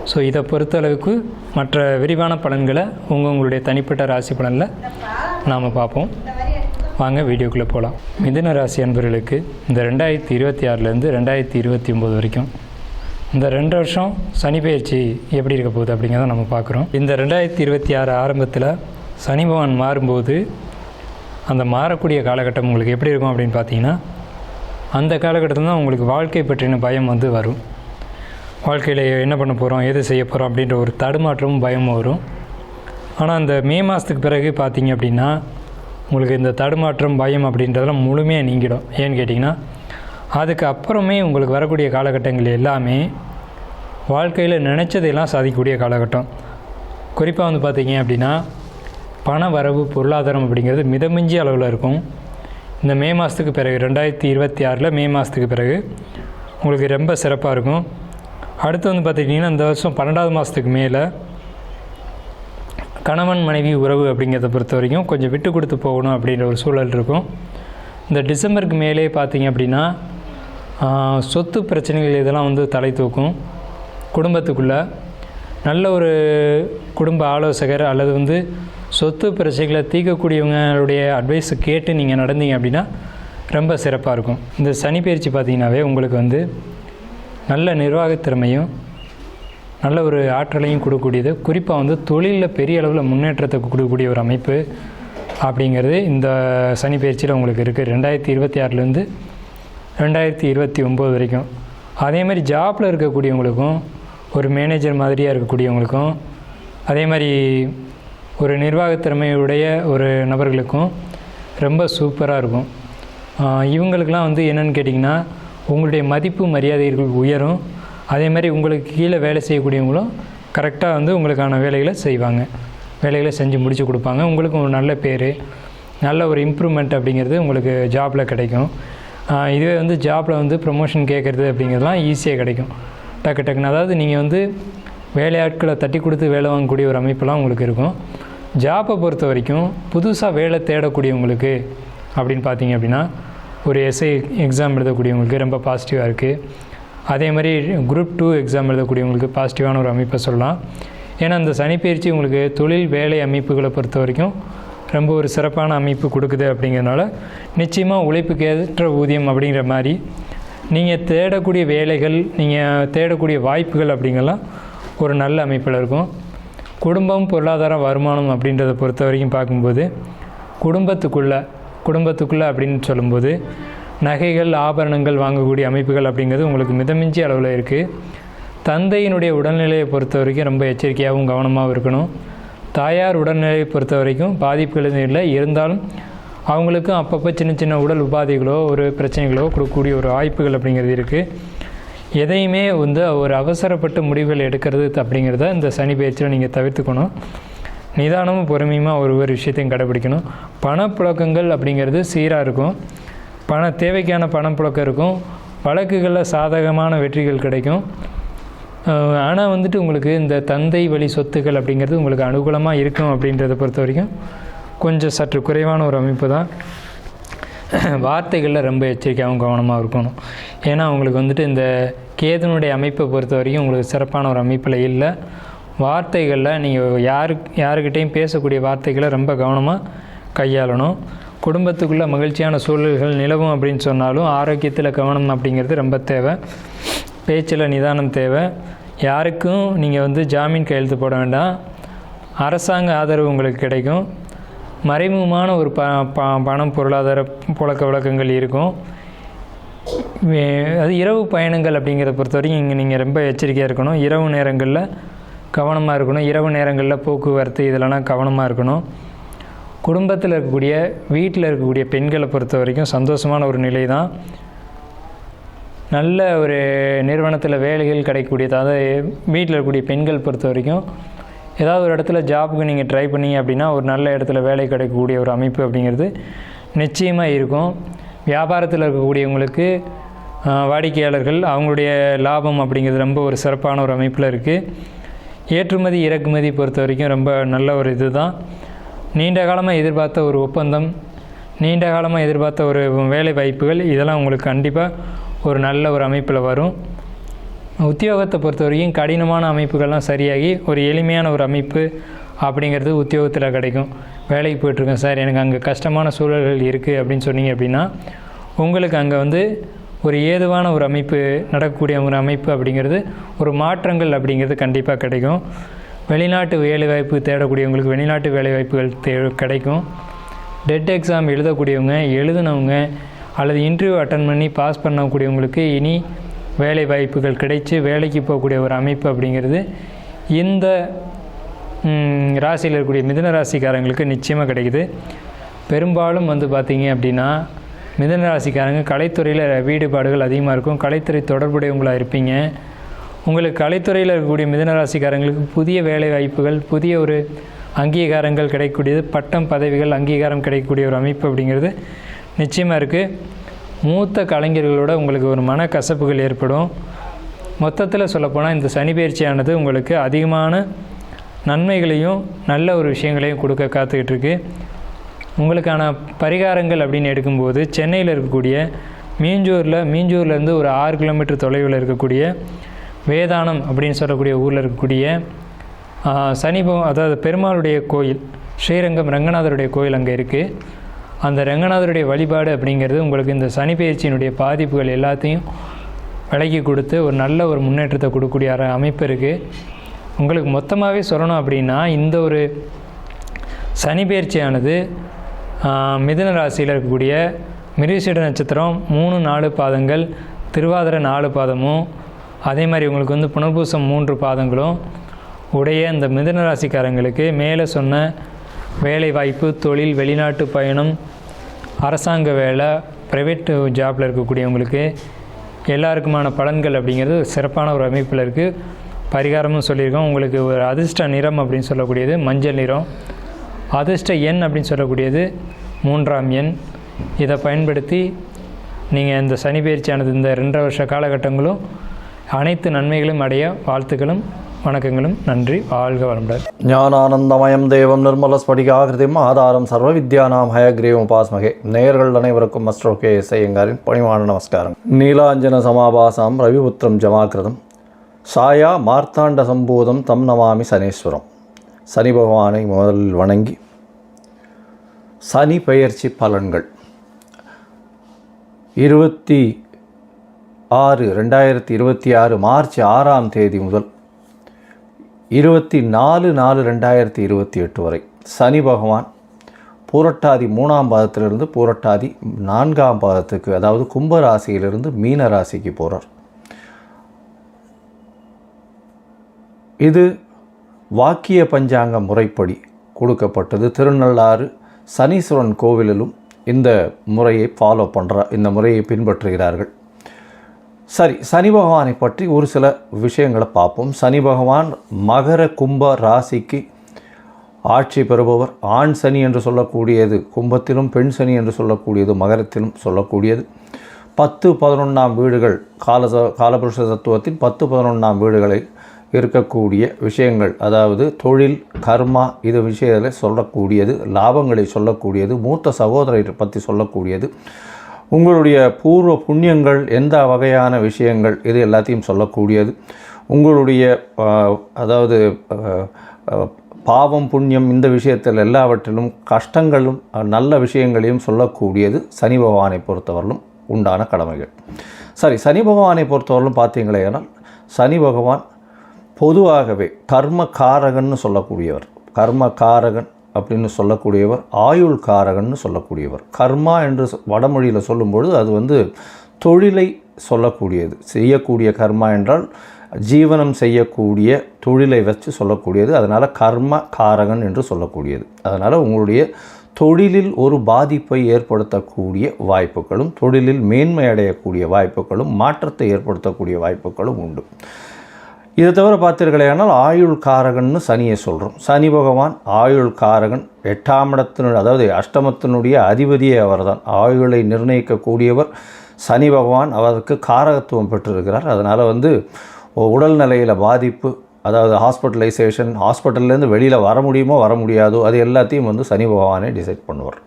ஸோ இதை பொறுத்தளவுக்கு மற்ற விரிவான பலன்களை உங்களுடைய தனிப்பட்ட ராசி பலனில் நாம் பார்ப்போம். வாங்க வீடியோக்குள்ளே போகலாம். மிதுன ராசி அன்பர்களுக்கு இந்த 2026 2029 வரைக்கும் இந்த 2 வருஷம் சனி பயிற்சி எப்படி இருக்க போகுது அப்படிங்கிறத நம்ம பார்க்குறோம். இந்த 2026 ஆரம்பத்தில் சனி பகவான் மாறும்போது அந்த மாறக்கூடிய காலகட்டம் உங்களுக்கு எப்படி இருக்கும் அப்படின்னு பார்த்தீங்கன்னா, அந்த காலகட்டத்தில் தான் உங்களுக்கு வாழ்க்கை பற்றின பயம் வந்து வரும். வாழ்க்கையில் என்ன பண்ண போகிறோம், எது செய்ய போகிறோம் அப்படின்ற ஒரு தடுமாற்றமும் பயமும் வரும். ஆனால் அந்த மே மாதத்துக்கு பிறகு பார்த்தீங்க அப்படின்னா உங்களுக்கு இந்த தடுமாற்றம், பயம் அப்படின்றதெல்லாம் முழுமையாக நீங்கிடும். ஏன்னு கேட்டிங்கன்னா, அதுக்கு அப்புறமே உங்களுக்கு வரக்கூடிய காலகட்டங்கள் எல்லாமே வாழ்க்கையில் நினச்சதையெல்லாம் சாதிக்கக்கூடிய காலகட்டம். குறிப்பாக வந்து பார்த்திங்க அப்படின்னா பண வரவு, பொருளாதாரம் அப்படிங்கிறது மிதமிஞ்சிய அளவில் இருக்கும். இந்த மே மாதத்துக்கு பிறகு 2026 மே மாதத்துக்கு பிறகு உங்களுக்கு ரொம்ப சிறப்பாக இருக்கும். அடுத்து வந்து பார்த்திங்கன்னா இந்த வருஷம் 12வது மாதத்துக்கு மேலே கணவன் மனைவி உறவு அப்படிங்கிறத பொறுத்த வரைக்கும் கொஞ்சம் விட்டு கொடுத்து போகணும் அப்படின்ற ஒரு சூழல் இருக்கும். இந்த டிசம்பருக்கு மேலே பார்த்திங்க அப்படின்னா சொத்து பிரச்சனைகள் இதெல்லாம் வந்து தலை தூக்கும். குடும்பத்துக்குள்ளே நல்ல ஒரு குடும்ப ஆலோசகர் அல்லது வந்து சொத்து பிரச்சனைகளை தீர்க்கக்கூடியவங்களுடைய அட்வைஸை கேட்டு நீங்கள் நடந்தீங்க அப்படின்னா ரொம்ப சிறப்பாக இருக்கும். இந்த சனி பயிற்சி பார்த்திங்கனாவே உங்களுக்கு வந்து நல்ல நிர்வாகத்திறமையும் நல்ல ஒரு ஆற்றலையும் கொடுக்கக்கூடியது. குறிப்பாக வந்து தொழிலில் பெரிய அளவில் முன்னேற்றத்தை கொடுக்கக்கூடிய ஒரு அமைப்பு அப்படிங்கிறது இந்த சனி பயிற்சியில் உங்களுக்கு இருக்குது 2026லேருந்து 2029 வரைக்கும். அதே மாதிரி ஜாப்பில் இருக்கக்கூடியவங்களுக்கும், ஒரு மேனேஜர் மாதிரியாக இருக்கக்கூடியவங்களுக்கும், அதே மாதிரி ஒரு நிர்வாகத்திறமையுடைய ஒரு நபர்களுக்கும் ரொம்ப சூப்பராக இருக்கும். இவங்களுக்கெல்லாம் வந்து என்னென்னு கேட்டிங்கன்னா, உங்களுடைய மதிப்பு மரியாதைகள் உயரும். அதே மாதிரி உங்களுக்கு கீழே வேலை செய்யக்கூடியவங்களும் கரெக்டாக வந்து உங்களுக்கான வேலைகளை செய்வாங்க, வேலைகளை செஞ்சு முடித்து கொடுப்பாங்க. உங்களுக்கு ஒரு நல்ல பேர், நல்ல ஒரு இம்ப்ரூவ்மெண்ட் அப்படிங்கிறது உங்களுக்கு ஜாபில் கிடைக்கும். இதுவே வந்து ஜாபில் வந்து ப்ரமோஷன் கேட்குறது அப்படிங்கிறதுலாம் ஈஸியாக கிடைக்கும் டக்குன்னு. அதாவது நீங்கள் வந்து வேலையாட்களை தட்டி கொடுத்து வேலை வாங்கக்கூடிய ஒரு அமைப்பெல்லாம் உங்களுக்கு இருக்கும். ஜாப்பை பொறுத்த வரைக்கும் புதுசாக வேலை தேடக்கூடியவங்களுக்கு அப்படின்னு பார்த்தீங்க அப்படின்னா, ஒரு எஸ்ஐ எக்ஸாம் எழுதக்கூடியவங்களுக்கு ரொம்ப பாசிட்டிவாக இருக்குது. அதே மாதிரி குரூப் 2 எக்ஸாம் எழுதக்கூடியவங்களுக்கு பாசிட்டிவான ஒரு அமைப்பை சொல்லலாம். ஏன்னா அந்த சனிப்பெயர்ச்சி உங்களுக்கு தொழில் வேலை அமைப்புகளை பொறுத்த வரைக்கும் ரொம்ப ஒரு சிறப்பான அமைப்பு கொடுக்குது. அப்படிங்கிறதுனால நிச்சயமாக உழைப்புக்கு ஏற்ற ஊதியம் அப்படிங்கிற மாதிரி நீங்கள் தேடக்கூடிய வேலைகள், நீங்கள் தேடக்கூடிய வாய்ப்புகள் அப்படிங்கலாம் ஒரு நல்ல அமைப்பில் இருக்கும். குடும்பம், பொருளாதாரம், வருமானம் அப்படின்றத பொறுத்த வரைக்கும் பார்க்கும்போது குடும்பத்துக்குள்ளே அப்படின்னு சொல்லும்போது நகைகள், ஆபரணங்கள் வாங்கக்கூடிய அமைப்புகள் அப்படிங்கிறது உங்களுக்கு மிதமிஞ்சி அளவில் இருக்குது. தந்தையினுடைய உடல்நிலையை பொறுத்த வரைக்கும் ரொம்ப எச்சரிக்கையாகவும் கவனமாகவும் இருக்கணும். தாயார் உடல்நிலையை பொறுத்த வரைக்கும் பாதிப்புகள் இல்லை, இருந்தாலும் அவங்களுக்கும் அப்பப்போ சின்ன சின்ன உடல் உபாதைகளோ ஒரு பிரச்சனைகளோ கொடுக்கக்கூடிய ஒரு வாய்ப்புகள் அப்படிங்கிறது இருக்குது. எதையுமே வந்து ஒரு அவசரப்பட்டு முடிவுகள் எடுக்கிறது அப்படிங்கிறத இந்த சனி பயிற்சியில் நீங்கள் தவிர்த்துக்கணும். நிதானமும் பொறுமையுமாக ஒரு விஷயத்தையும் கடைப்பிடிக்கணும். பணப்புழக்கங்கள் அப்படிங்கிறது சீராக இருக்கும். தேவைக்கான பணப்புழக்கம் இருக்கும். வழக்குகளில் சாதகமான வெற்றிகள் கிடைக்கும். ஆனால் வந்துட்டு உங்களுக்கு இந்த தந்தை வழி சொத்துக்கள் அப்படிங்கிறது உங்களுக்கு அனுகூலமாக இருக்கும். அப்படின்றத பொறுத்த வரைக்கும் கொஞ்சம் சற்று குறைவான ஒரு அமைப்பு தான். வார்த்தைகளில் ரொம்ப எச்சரிக்கையாகவும் கவனமாக இருக்கணும். ஏன்னா உங்களுக்கு வந்துட்டு இந்த கேதுனுடைய அமைப்பை பொறுத்த வரைக்கும் உங்களுக்கு சிறப்பான ஒரு அமைப்பில் இல்லை. வார்த்தைகளில் நீங்கள் யாருக்கிட்டையும் பேசக்கூடிய வார்த்தைகளை ரொம்ப கவனமாக கையாளணும். குடும்பத்துக்குள்ளே மகிழ்ச்சியான சூழல்கள் நிலவும் அப்படின்னு சொன்னாலும் ஆரோக்கியத்தில் கவனம் அப்படிங்கிறது ரொம்ப தேவை. பேச்சில் நிதானம் தேவை. யாருக்கும் நீங்கள் வந்து ஜாமீன் கையெழுத்து போட வேண்டாம். அரசாங்க ஆதரவு உங்களுக்கு கிடைக்கும். மறைமுகமான ஒரு பணம், பொருளாதார புழக்க வழக்கங்கள் இருக்கும். அது இரவு பயணங்கள் அப்படிங்கிறத பொறுத்த வரைக்கும் இங்கே நீங்கள் ரொம்ப எச்சரிக்கையாக இருக்கணும். இரவு நேரங்களில் கவனமாக இருக்கணும். இரவு நேரங்களில் போக்குவரத்து இதெல்லாம் கவனமாக இருக்கணும். குடும்பத்தில் இருக்கக்கூடிய, வீட்டில் இருக்கக்கூடிய பெண்களை பொறுத்த வரைக்கும் சந்தோஷமான ஒரு நிலை தான். நல்ல ஒரு நிறுவனத்தில் வேலைகள் கிடைக்கக்கூடியது. அதாவது வீட்டில் இருக்கக்கூடிய பெண்கள் பொறுத்த வரைக்கும் ஏதாவது ஒரு இடத்துல ஜாப்புக்கு நீங்கள் ட்ரை பண்ணீங்க அப்படின்னா ஒரு நல்ல இடத்துல வேலை கிடைக்கக்கூடிய ஒரு அமைப்பு அப்படிங்கிறது நிச்சயமாக இருக்கும். வியாபாரத்தில் இருக்கக்கூடியவங்களுக்கு வாடிக்கையாளர்கள் அவங்களுடைய லாபம் அப்படிங்கிறது ரொம்ப ஒரு சிறப்பான ஒரு அமைப்பில் இருக்குது. ஏற்றுமதி இறக்குமதி பொறுத்த வரைக்கும் ரொம்ப நல்ல ஒரு இது தான். நீண்ட காலமாக எதிர்பார்த்த ஒரு ஒப்பந்தம், நீண்ட காலமாக எதிர்பார்த்த ஒரு வேலை வாய்ப்புகள் இதெல்லாம் உங்களுக்கு கண்டிப்பாக ஒரு நல்ல ஒரு அமைப்பில் வரும். உத்தியோகத்தை பொறுத்த வரைக்கும் கடினமான அமைப்புகள்லாம் சரியாகி ஒரு எளிமையான ஒரு அமைப்பு அப்படிங்கிறது உத்தியோகத்தில் கிடைக்கும். வேலைக்கு போய்ட்டுருக்கேன் சார், எனக்கு அங்கே கஷ்டமான சூழல்கள் இருக்குது அப்படின்னு சொன்னீங்க அப்படின்னா உங்களுக்கு அங்கே வந்து ஒரு ஏதுவான ஒரு அமைப்பு, நடக்கக்கூடிய ஒரு அமைப்பு அப்படிங்கிறது, ஒரு மாற்றங்கள் அப்படிங்கிறது கண்டிப்பாக கிடைக்கும். வெளிநாட்டு வேலைவாய்ப்பு தேடக்கூடியவங்களுக்கு வெளிநாட்டு வேலைவாய்ப்புகள் கிடைக்கும். டெட் எக்ஸாம் எழுதக்கூடியவங்க, எழுதினவங்க அல்லது இன்டர்வியூ அட்டன் பண்ணி பாஸ் பண்ணக்கூடியவங்களுக்கு இனி வேலை வாய்ப்புகள் கிடைச்சி வேலைக்கு போகக்கூடிய ஒரு அமைப்பு அப்படிங்கிறது இந்த ராசியில் இருக்கக்கூடிய மிதுன ராசிக்காரங்களுக்கு நிச்சயமாக கிடைக்குது. பெரும்பாலும் வந்து பார்த்திங்க அப்படின்னா மிதுன ராசிக்காரங்க கலைத்துறையில் ஈடுபாடுகள் அதிகமாக இருக்கும். கலைத்துறை தொடர்புடையவங்களாக இருப்பீங்க. உங்களுக்கு கலைத்துறையில் இருக்கக்கூடிய மிதுன ராசிக்காரங்களுக்கு புதிய வேலை வாய்ப்புகள், புதிய ஒரு அங்கீகாரங்கள் கிடைக்கக்கூடியது, பட்டம் பதவிகள் அங்கீகாரம் கிடைக்கக்கூடிய ஒரு அமைப்பு அப்படிங்கிறது நிச்சயமாக இருக்குது. மூத்த கலைஞர்களோட உங்களுக்கு ஒரு மனக்கசப்புகள் ஏற்படும். மொத்தத்தில் சொல்லப்போனால் இந்த சனி பயிற்சியானது உங்களுக்கு அதிகமான நன்மைகளையும் நல்ல ஒரு விஷயங்களையும் கொடுக்க காத்துக்கிட்டு இருக்கு. உங்களுக்கான பரிகாரங்கள் அப்படின்னு எடுக்கும்போது சென்னையில் இருக்கக்கூடிய மீஞ்சூர்லேருந்து ஒரு 6 கிலோமீட்டர் தொலைவில் இருக்கக்கூடிய வேதானம் அப்படின்னு சொல்லக்கூடிய ஊரில் இருக்கக்கூடிய அதாவது பெருமாளுடைய கோயில், ஸ்ரீரங்கம் ரங்கநாதருடைய கோயில் அங்கே இருக்குது. அந்த ரங்கநாதருடைய வழிபாடு அப்படிங்கிறது உங்களுக்கு இந்த சனி பயிற்சியினுடைய பாதிப்புகள் எல்லாத்தையும் விலக்கி கொடுத்து ஒரு நல்ல ஒரு முன்னேற்றத்தை கொடுக்கக்கூடிய அமைப்பு இருக்குது. உங்களுக்கு மொத்தமாகவே சொல்லணும் அப்படின்னா இந்த ஒரு சனி பெயர்ச்சியானது மிதுன ராசியில் இருக்கக்கூடிய மிருகசீட நட்சத்திரம் 3-4 பாதங்கள், திருவாதிரை 4 பாதமும், அதே மாதிரி உங்களுக்கு வந்து புனர்பூசம் 3 பாதங்களும் உடைய இந்த மிதுன ராசிக்காரங்களுக்கு மேலே சொன்ன வேலை வாய்ப்பு, தொழில், வெளிநாட்டு பயணம், அரசாங்க வேலை, ப்ரைவேட் ஜாப்பில் இருக்கக்கூடியவங்களுக்கு எல்லாருக்குமான பலன்கள் அப்படிங்கிறது சிறப்பான ஒரு அமைப்பில் இருக்குது. பரிகாரமும் சொல்லியிருக்கோம். உங்களுக்கு ஒரு அதிர்ஷ்ட நிறம் அப்படின்னு சொல்லக்கூடியது மஞ்சள் நிறம், அதிர்ஷ்ட எண் அப்படின்னு சொல்லக்கூடியது 3ஆம் எண். இதை பயன்படுத்தி நீங்கள் இந்த சனி பயிற்சியானது இந்த 2.5 வருஷ காலகட்டங்களும் அனைத்து நன்மைகளும் அடைய வாழ்த்துக்களும் வணக்கங்களும். நன்றி. வாழ்க வளமுடன். ஞானானந்தமயம் தேவம் நிர்மல ஸ்படிகாகிருதிம் ஆதாரம் சர்வ வித்யானாம் ஹயக்ரீவம் உபாஸ்மகே. நேயர்கள் அனைவருக்கும் மஸ்டர் கே எஸ் ஐயங்காரின் பணிவான நமஸ்காரம். நீலாஞ்சன சமாபாசாம் ரவிபுத்திரம் ஜமாக்கிருதம் சாயா மார்த்தாண்ட சம்பூதம் தம் நமாமி சனீஸ்வரம். சனி பகவானை முதலில் வணங்கி சனி பெயர்ச்சி பலன்கள் 26/2026 மார்ச் 6ஆம் தேதி முதல் 24/4/2028 வரை சனி பகவான் பூரட்டாதி 3ஆம் பாதத்திலிருந்து பூரட்டாதி 4ஆம் பாதத்துக்கு, அதாவது கும்பராசியிலிருந்து மீன ராசிக்கு போகிறார். இது வாக்கிய பஞ்சாங்க முறைப்படி கொடுக்கப்பட்டது. திருநள்ளாறு சனீஸ்வரன் கோவிலிலும் இந்த முறையை இந்த முறையை பின்பற்றுகிறார்கள். சரி, சனி பகவானை பற்றி ஒரு சில விஷயங்களை பார்ப்போம். சனி பகவான் மகர கும்ப ராசிக்கு ஆட்சி பெறுபவர். ஆண் சனி என்று சொல்லக்கூடியது கும்பத்திலும், பெண் சனி என்று சொல்லக்கூடியது மகரத்திலும் சொல்லக்கூடியது. 10-11ஆம் வீடுகள் காலபுருஷ தத்துவத்தின் 10-11ஆம் வீடுகளை இருக்கக்கூடிய விஷயங்கள், அதாவது தொழில், கர்மா, இது விஷயத்தில் சொல்லக்கூடியது, லாபங்களை சொல்லக்கூடியது, மூத்த சகோதரரை பற்றி சொல்லக்கூடியது, உங்களுடைய பூர்வ புண்ணியங்கள், எந்த வகையான விஷயங்கள், இது எல்லாத்தையும் சொல்லக்கூடியது. உங்களுடைய அதாவது பாவம் புண்ணியம் இந்த விஷயத்தில் எல்லாவற்றிலும் கஷ்டங்களும் நல்ல விஷயங்களையும் சொல்லக்கூடியது சனி பகவானை பொறுத்தவரையிலும் உண்டான கடமைகள். சரி, சனி பகவானை பொறுத்தவரையிலும் பார்த்தீங்களேனால் சனி பகவான் பொதுவாகவே கர்ம காரகன்னு சொல்லக்கூடியவர். கர்ம காரகன் அப்படின்னு சொல்லக்கூடியவர், ஆயுள் காரகன்னு சொல்லக்கூடியவர். கர்மா என்று வடமொழியில் சொல்லும்பொழுது அது வந்து தொழிலை சொல்லக்கூடியது. செய்யக்கூடிய கர்மா என்றால் ஜீவனம் செய்யக்கூடிய தொழிலை வச்சு சொல்லக்கூடியது. அதனால் கர்ம காரகன் என்று சொல்லக்கூடியது. அதனால் உங்களுடைய தொழிலில் ஒரு பாதிப்பை ஏற்படுத்தக்கூடிய வாய்ப்புகளும், தொழிலில் மேன்மை அடையக்கூடிய வாய்ப்புகளும், மாற்றத்தை ஏற்படுத்தக்கூடிய வாய்ப்புகளும் உண்டு. இதை தவிர பார்த்தீர்களேனால் ஆயுள் காரகன்னு சனியை சொல்கிறோம். சனி பகவான் ஆயுள் காரகன். 8ஆம் இடத்தினுடைய, அதாவது அஷ்டமத்தினுடைய அதிபதியே அவர் தான். ஆயுளை நிர்ணயிக்கக்கூடியவர் சனி பகவான். அவருக்கு காரகத்துவம் பெற்றிருக்கிறார். அதனால் வந்து உடல்நிலையில் பாதிப்பு, அதாவது ஹாஸ்பிட்டலைசேஷன், ஹாஸ்பிட்டல்லேருந்து வெளியில் வர முடியுமோ வர முடியாதோ அது எல்லாத்தையும் வந்து சனி பகவானே டிசைட் பண்ணுவார்.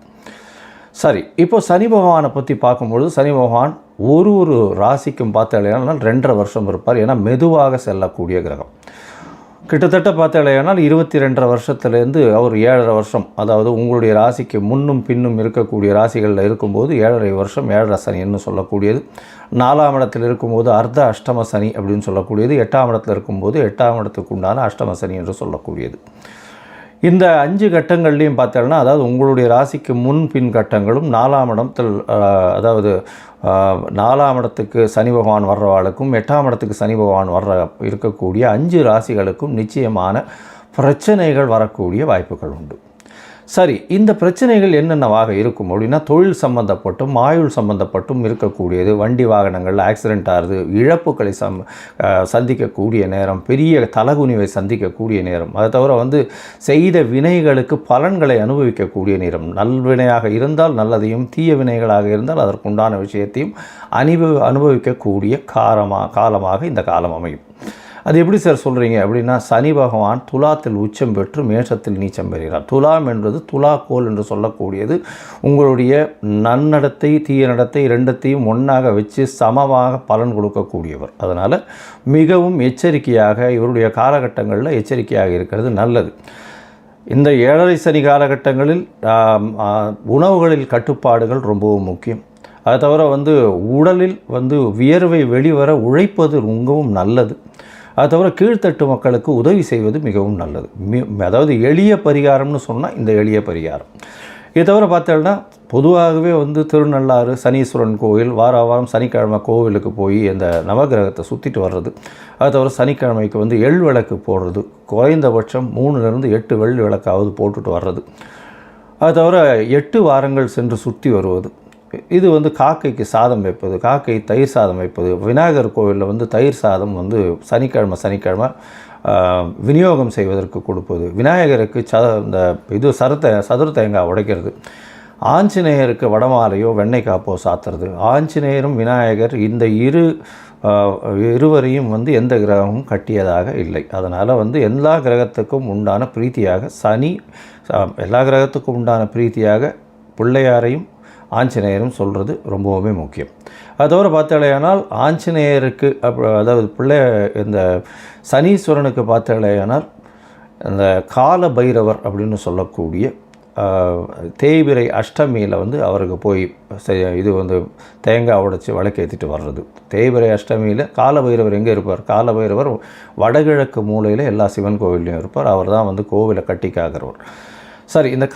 சரி, இப்போ சனி பகவானை பற்றி பார்க்கும்பொழுது சனி பகவான் ஒரு ராசிக்கும் பார்த்தாலேனால் 2.5 வருஷம் இருப்பார். ஏன்னா மெதுவாக செல்லக்கூடிய கிரகம். கிட்டத்தட்ட பார்த்தாலேனால் 22.5 வருஷத்துலேருந்து அவர் 7.5 வருஷம், அதாவது உங்களுடைய ராசிக்கு முன்னும் பின்னும் இருக்கக்கூடிய ராசிகளில் இருக்கும்போது 7.5 வருஷம் 7.5 சனின்னு சொல்லக்கூடியது. 4ஆம் இடத்தில் இருக்கும்போது அர்த்த அஷ்டம சனி அப்படின்னு சொல்லக்கூடியது. 8ஆம் இடத்தில் இருக்கும்போது 8ஆம் இடத்துக்கு உண்டான அஷ்டம சனி என்று சொல்லக்கூடியது. இந்த 5 கட்டங்கள்லையும் பார்த்தோம்னா, அதாவது உங்களுடைய ராசிக்கு முன் பின் கட்டங்களும் 4ஆம் இடத்தில், அதாவது 4ஆம் இடத்துக்கு சனி பகவான் வர்றவாளுக்கும் 8ஆம் இடத்துக்கு சனி பகவான் இருக்கக்கூடிய 5 ராசிகளுக்கும் நிச்சயமான பிரச்சனைகள் வரக்கூடிய வாய்ப்புகள் உண்டு. சரி, இந்த பிரச்சனைகள் என்னென்னவாக இருக்கும் அப்படின்னா, தொழில் சம்பந்தப்பட்டும் ஆயுள் சம்பந்தப்பட்டும் இருக்கக்கூடியது. வண்டி வாகனங்கள் ஆக்சிடெண்ட் ஆகுது, இழப்புகளை சந்திக்கக்கூடிய நேரம், பெரிய தலகுனிவை சந்திக்கக்கூடிய நேரம். அதை தவிர வந்து செய்த வினைகளுக்கு பலன்களை அனுபவிக்கக்கூடிய நேரம். நல்வினையாக இருந்தால் நல்லதையும், தீய வினைகளாக இருந்தால் அதற்குண்டான விஷயத்தையும் அனுபவிக்கக்கூடிய காலமாக இந்த காலம் அமையும். அது எப்படி சார் சொல்கிறீங்க அப்படின்னா, சனி பகவான் துலாத்தில் உச்சம் பெற்று மேஷத்தில் நீச்சம் பெறுகிறார். துலாம் என்பது துலாக்கோல் என்று சொல்லக்கூடியது. உங்களுடைய நன்னடத்தை தீய நடத்தை ரெண்டத்தையும் ஒன்றாக வச்சு சமமாக பலன் கொடுக்கக்கூடியவர். அதனால் மிகவும் எச்சரிக்கையாக இவருடைய காலகட்டங்களில் எச்சரிக்கையாக இருக்கிறது நல்லது. இந்த 7.5 சனி காலகட்டங்களில் உணவுகளில் கட்டுப்பாடுகள் ரொம்பவும் முக்கியம். அதை தவிர வந்து உடலில் வந்து வியர்வை வெளிவர உழைப்பது ரொம்பவும் நல்லது. அது தவிர கீழ்த்தட்டு மக்களுக்கு உதவி செய்வது மிகவும் நல்லது. அதாவது எளிய பரிகாரம்னு சொன்னால் இந்த எளிய பரிகாரம். இதை தவிர பார்த்தோம்னா பொதுவாகவே திருநள்ளாறு சனீஸ்வரன் கோவில் வாரம் சனிக்கிழமை கோவிலுக்கு போய் அந்த நவகிரகத்தை சுற்றிட்டு வர்றது, அது தவிர சனிக்கிழமைக்கு எள் விளக்கு போடுறது, குறைந்தபட்சம் 3லேருந்து 8 வெள்ளி விளக்காவது போட்டுட்டு வர்றது, அது தவிர 8 வாரங்கள் சென்று சுற்றி வருவது, இது காக்கைக்கு சாதம் வைப்பது, காக்கை தயிர் சாதம் வைப்பது, விநாயகர் கோவிலில் தயிர் சாதம் சனிக்கிழமை விநியோகம் செய்வதற்கு கொடுப்பது, விநாயகருக்கு இந்த சதுர தேங்காய் உடைக்கிறது, ஆஞ்சநேயருக்கு வடமாலையோ வெண்ணெய் காப்போ சாத்துறது. ஆஞ்சநேயரும் விநாயகர் இந்த இருவரையும் எந்த கிரகமும் கட்டியதாக இல்லை. அதனால் எல்லா கிரகத்துக்கும் உண்டான பிரீத்தியாக எல்லா கிரகத்துக்கும் உண்டான பிரீத்தியாக பிள்ளையாரையும் ஆஞ்சநேயரும் சொல்கிறது ரொம்பவுமே முக்கியம். அதோடு பார்த்தாலேயானால் ஆஞ்சநேயருக்கு அதாவது இந்த சனீஸ்வரனுக்கு பார்த்தாலேயானால் அந்த கால பைரவர் அப்படின்னு சொல்லக்கூடிய தேய்பிறை அஷ்டமியில் அவருக்கு போய் இது தேங்காய் உடைச்சி விளக்கேற்றிட்டு வர்றது. தேய்பிறை அஷ்டமியில் காலபைரவர் எங்கே இருப்பார்? காலபைரவர் வடகிழக்கு மூலையில் எல்லா சிவன் கோவில்லையும் இருப்பார். அவர் தான் கோவிலை கட்டி காக்கிறவர். சரி, இந்த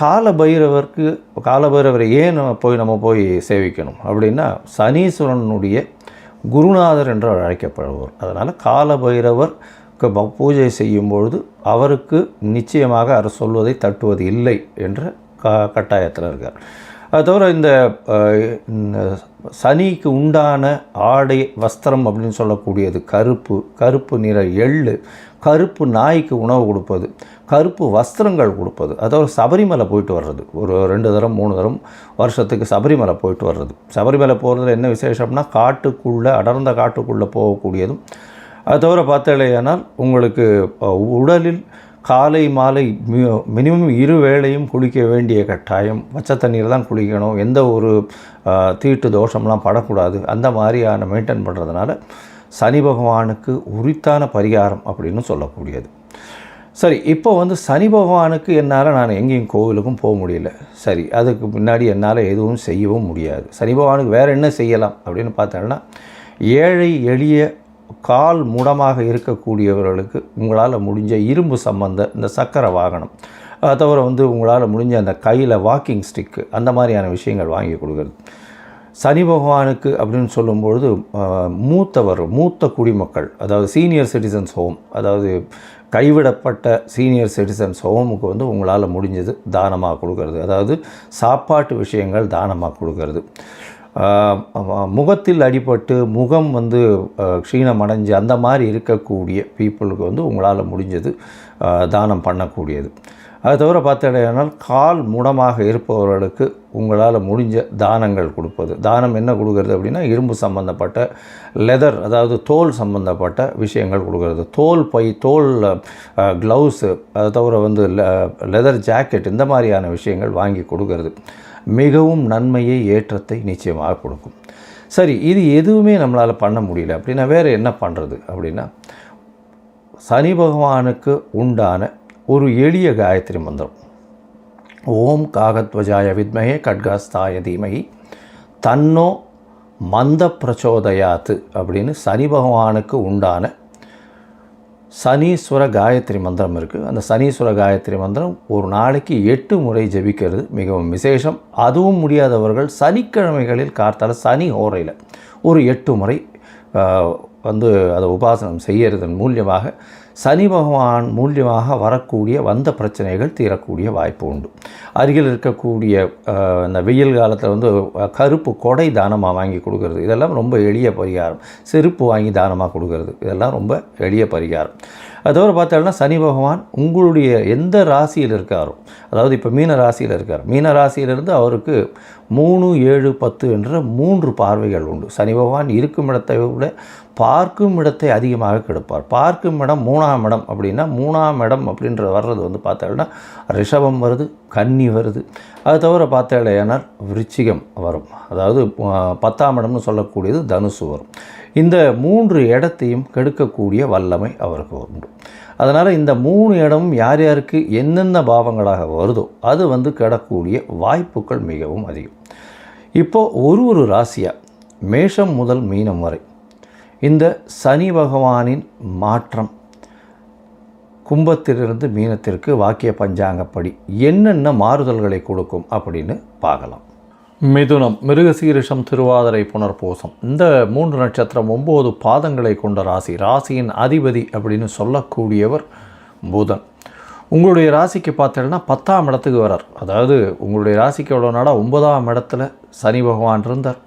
காலபைரவரை ஏன் நம்ம போய் சேவிக்கணும் அப்படின்னா, சனீஸ்வரனுடைய குருநாதர் என்று அழைக்கப்படுவார். அதனால் காலபைரவர் பூஜை செய்யும் பொழுது அவருக்கு நிச்சயமாக அவர் சொல்வதை தட்டுவது இல்லை என்ற கட்டாயத்தில் இருக்கார். அது தவிர இந்த சனிக்கு உண்டான ஆடை வஸ்திரம் அப்படின்னு சொல்லக்கூடியது கருப்பு நிற எள்ளு, கருப்பு நாய்க்கு உணவு கொடுப்பது, கருப்பு வஸ்திரங்கள் கொடுப்பது, அதாவது சபரிமலை போயிட்டு வர்றது, ஒரு 2 தரம் 3 தரம் வருஷத்துக்கு சபரிமலை போயிட்டு வர்றது. சபரிமலை போகிறதுல என்ன விசேஷம்னா அடர்ந்த காட்டுக்குள்ளே போகக்கூடியதும், அது தவிர பார்த்தாலேயானால் உங்களுக்கு உடலில் காலை மாலை மினிமம் 2 வேளையும் குளிக்க வேண்டிய கட்டாயம். பச்சை தண்ணீர் தான் குளிக்கணும், எந்த ஒரு தீட்டு தோஷம்லாம் படக்கூடாது. அந்த மாதிரியான மெயின்டைன் பண்ணுறதுனால சனி பகவானுக்கு உரித்தான பரிகாரம் அப்படின்னு சொல்லக்கூடியது. சரி, இப்போ சனி பகவானுக்கு என்னால் நான் எங்கேயும் கோவிலுக்கும் போக முடியல. சரி, அதுக்கு முன்னாடி என்னால் எதுவும் செய்யவும் முடியாது. சனி பகவானுக்கு வேறு என்ன செய்யலாம் அப்படின்னு பார்த்தோம்னா, ஏழை எளிய கால் முடமாக இருக்கக்கூடியவர்களுக்கு உங்களால் முடிஞ்ச இரும்பு சம்பந்த இந்த சக்கர வாகனம், அதை தவிர உங்களால் முடிஞ்ச அந்த கையில் வாக்கிங் ஸ்டிக்கு, அந்த மாதிரியான விஷயங்கள் வாங்கி கொடுக்குறது. சனி பகவானுக்கு அப்படின்னு சொல்லும்பொழுது மூத்த குடிமக்கள், அதாவது சீனியர் சிட்டிசன்ஸ் ஹோம், அதாவது கைவிடப்பட்ட சீனியர் சிட்டிசன்ஸ் ஹோமுக்கு உங்களால் முடிஞ்சது தானமாக கொடுக்கறது, அதாவது சாப்பாட்டு விஷயங்கள் தானமாக கொடுக்கறது. முகத்தில் அடிபட்டு முகம் க்ஷீணம் அடைஞ்சு அந்த மாதிரி இருக்கக்கூடிய பீப்புளுக்கு உங்களால் முடிஞ்சது தானம் பண்ணக்கூடியது. அது தவிர பார்த்தீங்கன்னா கால் முடமாக இருப்பவர்களுக்கு உங்களால் முடிஞ்ச தானங்கள் கொடுப்பது. தானம் என்ன கொடுக்கறது அப்படின்னா, இரும்பு சம்பந்தப்பட்ட லெதர், அதாவது தோல் சம்பந்தப்பட்ட விஷயங்கள் கொடுக்கறது. தோல் பை, தோல் க்ளவுஸு, அது தவிர லெதர் ஜாக்கெட், இந்த மாதிரியான விஷயங்கள் வாங்கி கொடுக்கறது மிகவும் நன்மையை ஏற்றத்தை நிச்சயமாக கொடுக்கும். சரி, இது எதுவுமே நம்மளால் பண்ண முடியல அப்படின்னா வேறு என்ன பண்ணுறது அப்படின்னா, சனி பகவானுக்கு உண்டான ஒரு எளிய காயத்ரி மந்திரம், ஓம் காகத்வஜாய வித்மஹே கட்காஸ்தாய தீமஹி தன்னோ மந்த பிரச்சோதயாத்து அப்படின்னு சனி பகவானுக்கு உண்டான சனீஸ்வர காயத்ரி மந்திரம் இருக்குது. அந்த சனீஸ்வர காயத்ரி மந்திரம் ஒரு நாளைக்கு 8 முறை ஜபிக்கிறது மிகவும் விசேஷம். அதுவும் முடியாதவர்கள் சனிக்கிழமைகளில் கார்த்தால சனி ஹோரையில் ஒரு 8 முறை அதை உபாசனம் செய்யறதன் மூலியமாக சனி பகவான் மூலியமாக வரக்கூடிய வந்த பிரச்சனைகள் தீரக்கூடிய வாய்ப்பு உண்டு. அருகில் இருக்கக்கூடிய இந்த வெயில் காலத்தில் கருப்பு கொடை தானமாக வாங்கி கொடுக்கறது, இதெல்லாம் ரொம்ப எளிய பரிகாரம். செருப்பு வாங்கி தானமாக கொடுக்கறது, இதெல்லாம் ரொம்ப எளிய பரிகாரம். அதோடு பார்த்தோம்னா சனி பகவான் உங்களுடைய எந்த ராசியில் இருக்காரோ, அதாவது இப்போ மீன ராசியில் இருக்கார், மீன ராசியிலிருந்து அவருக்கு 3, 7, 10 என்ற 3 பார்வைகள் உண்டு. சனி பகவான் இருக்கும் இடத்தை விட பார்க்கும் இடத்தை அதிகமாக கெடுப்பார். பார்க்கும் இடம் 3ஆம் இடம் அப்படின்னா, 3ஆம் இடம் அப்படின்றது வர்றது பார்த்தோம்னா ரிஷபம் வருது, கன்னி வருது, அது தவிர பார்த்தாலேயானால் விருச்சிகம் வரும், அதாவது 10ஆம் இடம்னு சொல்லக்கூடியது தனுசு வரும். இந்த 3 இடத்தையும் கெடுக்கக்கூடிய வல்லமை அவருக்கு உண்டு. அதனால் இந்த 3 இடமும் யார் யாருக்கு என்னென்ன பாவங்களாக வருதோ அது கெடக்கூடிய வாய்ப்புகள் மிகவும் அதிகம். இப்போது ஒரு ராசியாக மேஷம் முதல் மீனம் வரை இந்த சனி பகவானின் மாற்றம் கும்பத்திலிருந்து மீனத்திற்கு வாக்கிய பஞ்சாங்கப்படி என்னென்ன மாறுதல்களை கொடுக்கும் அப்படின்னு பார்க்கலாம். மிதுனம், மிருகசீரிஷம், திருவாதிரை, புனர்பூசம், இந்த 3 நட்சத்திரம் 9 பாதங்களை கொண்ட ராசி. ராசியின் அதிபதி அப்படின்னு சொல்லக்கூடியவர் புதன். உங்களுடைய ராசிக்கு பார்த்தீங்கன்னா 10ஆம் இடத்துக்கு வரார். அதாவது உங்களுடைய ராசிக்கு எவ்வளோ நாளாக 9ஆம் இடத்துல சனி பகவான் இருந்தார்.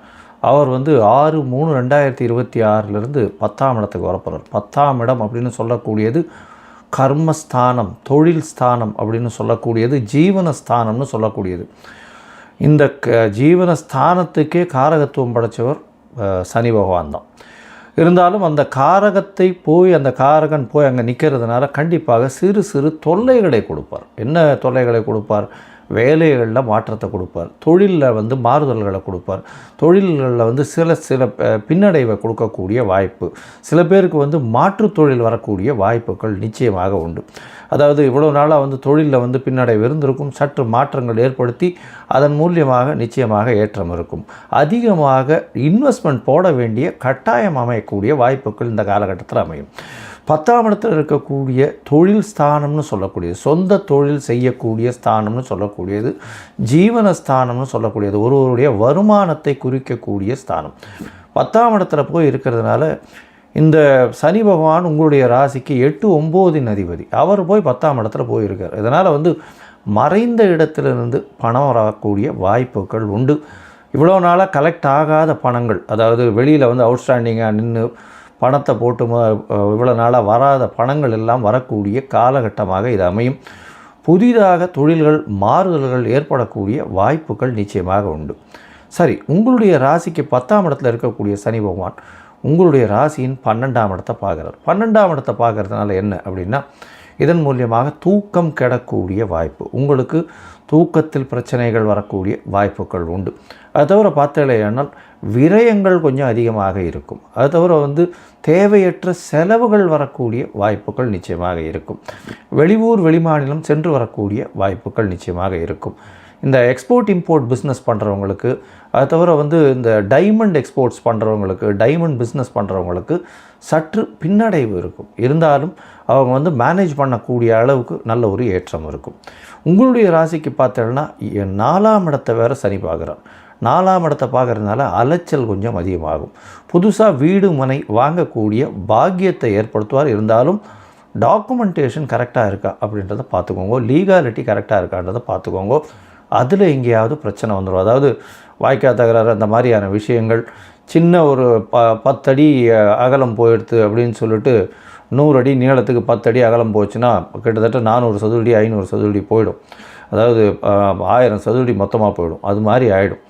அவர் 6/3/2026 10ஆம் இடத்துக்கு வரப்போகிறார். 10ஆம் இடம் அப்படின்னு சொல்லக்கூடியது கர்மஸ்தானம், தொழில் ஸ்தானம் அப்படின்னு சொல்லக்கூடியது, ஜீவனஸ்தானம்னு சொல்லக்கூடியது. இந்த ஜீவனஸ்தானத்துக்கே காரகத்துவம் படைத்தவர் சனி பகவான் தான். இருந்தாலும் அந்த காரகத்தை அந்த காரகன் போய் அங்கே நிற்கிறதுனால கண்டிப்பாக சிறு சிறு தொல்லைகளை கொடுப்பார். என்ன தொல்லைகளை கொடுப்பார்? வேலைகளில் மாற்றத்தை கொடுப்பார், தொழிலில் மாறுதல்களை கொடுப்பார், தொழில்களில் சில பின்னடைவை கொடுக்கக்கூடிய வாய்ப்பு, சில பேருக்கு மாற்று தொழில் வரக்கூடிய வாய்ப்புகள் நிச்சயமாக உண்டு. அதாவது இவ்வளோ நாளாக தொழிலில் பின்னடைவு இருந்திருக்கும், சற்று மாற்றங்கள் ஏற்படுத்தி அதன் மூலியமாக நிச்சயமாக ஏற்றம் இருக்கும். அதிகமாக இன்வெஸ்ட்மெண்ட் போட வேண்டிய கட்டாயம் அமையக்கூடிய வாய்ப்புகள் இந்த காலகட்டத்தில் அமையும். 10ஆம் இடத்தில் இருக்கக்கூடிய தொழில் ஸ்தானம்னு சொல்லக்கூடியது, சொந்த தொழில் செய்யக்கூடிய ஸ்தானம்னு சொல்லக்கூடியது, ஜீவனஸ்தானம்னு சொல்லக்கூடியது, ஒருவருடைய வருமானத்தை குறிக்கக்கூடிய ஸ்தானம். 10ஆம் இடத்துல போய் இருக்கிறதுனால இந்த சனி பகவான் உங்களுடைய ராசிக்கு 8, 9 அதிபதி. அவர் போய் 10ஆம் இடத்துல போயிருக்கார். இதனால் மறைந்த இடத்திலிருந்து பணம் வரக்கூடிய வாய்ப்புகள் உண்டு. இவ்வளோ நாளாக கலெக்ட் ஆகாத பணங்கள், அதாவது வெளியில் அவுட்ஸ்டாண்டிங்காக நின்று பணத்தை போட்டு இவ்வளோ நாளாக வராத பணங்கள் எல்லாம் வரக்கூடிய காலகட்டமாக இது அமையும். புதிதாக தொழில்கள் மாறுதல்கள் ஏற்படக்கூடிய வாய்ப்புகள் நிச்சயமாக உண்டு. சரி, உங்களுடைய ராசிக்கு 10ஆம் இடத்துல இருக்கக்கூடிய சனி பகவான் உங்களுடைய ராசியின் 12ஆம் இடத்தை பார்க்குறார். 12ஆம் இடத்தை பார்க்குறதுனால என்ன அப்படின்னா, இதன் மூலியமாக தூக்கம் கெடக்கூடிய வாய்ப்பு, உங்களுக்கு தூக்கத்தில் பிரச்சனைகள் வரக்கூடிய வாய்ப்புகள் உண்டு. அது தவிர பார்த்தீங்கன்னா விரயங்கள் கொஞ்சம் அதிகமாக இருக்கும். அது தவிர தேவையற்ற செலவுகள் வரக்கூடிய வாய்ப்புகள் நிச்சயமாக இருக்கும். வெளியூர் வெளிமாநிலம் சென்று வரக்கூடிய வாய்ப்புகள் நிச்சயமாக இருக்கும். இந்த எக்ஸ்போர்ட் இம்போர்ட் பிஸ்னஸ் பண்ணுறவங்களுக்கு, அது தவிர இந்த டைமண்ட் எக்ஸ்போர்ட்ஸ் பண்ணுறவங்களுக்கு, டைமண்ட் பிஸ்னஸ் பண்ணுறவங்களுக்கு சற்று பின்னடைவு இருக்கும். இருந்தாலும் அவங்க மேனேஜ் பண்ணக்கூடிய அளவுக்கு நல்ல ஒரு ஏற்றம் இருக்கும். உங்களுடைய ராசிக்கு பார்த்தீங்கன்னா 4ஆம் இடத்தை வேறு சனி பார்க்குறார். 4ஆம் இடத்தை பார்க்குறதுனால அலைச்சல் கொஞ்சம் அதிகமாகும். புதுசாக வீடு மனை வாங்கக்கூடிய பாக்கியத்தை ஏற்படுத்துவார். இருந்தாலும் டாக்குமெண்டேஷன் கரெக்டாக இருக்கா அப்படின்றத பார்த்துக்கோங்க, லீகாலிட்டி கரெக்டாக இருக்கான்றதை பார்த்துக்கோங்க. அதில் எங்கேயாவது பிரச்சனை வந்துடும். அதாவது வாய்க்கா தகராறு அந்த மாதிரியான விஷயங்கள், சின்ன ஒரு 10 அடி அகலம் போயிடுது அப்படின்னு சொல்லிட்டு 100 அடி நீளத்துக்கு 10 அடி அகலம் போச்சுன்னா கிட்டத்தட்ட 400 சதுரடி 500 சதுரடி போயிடும். அதாவது 1000 சதுரடி மொத்தமாக போயிடும். அது மாதிரி ஆகிடும்.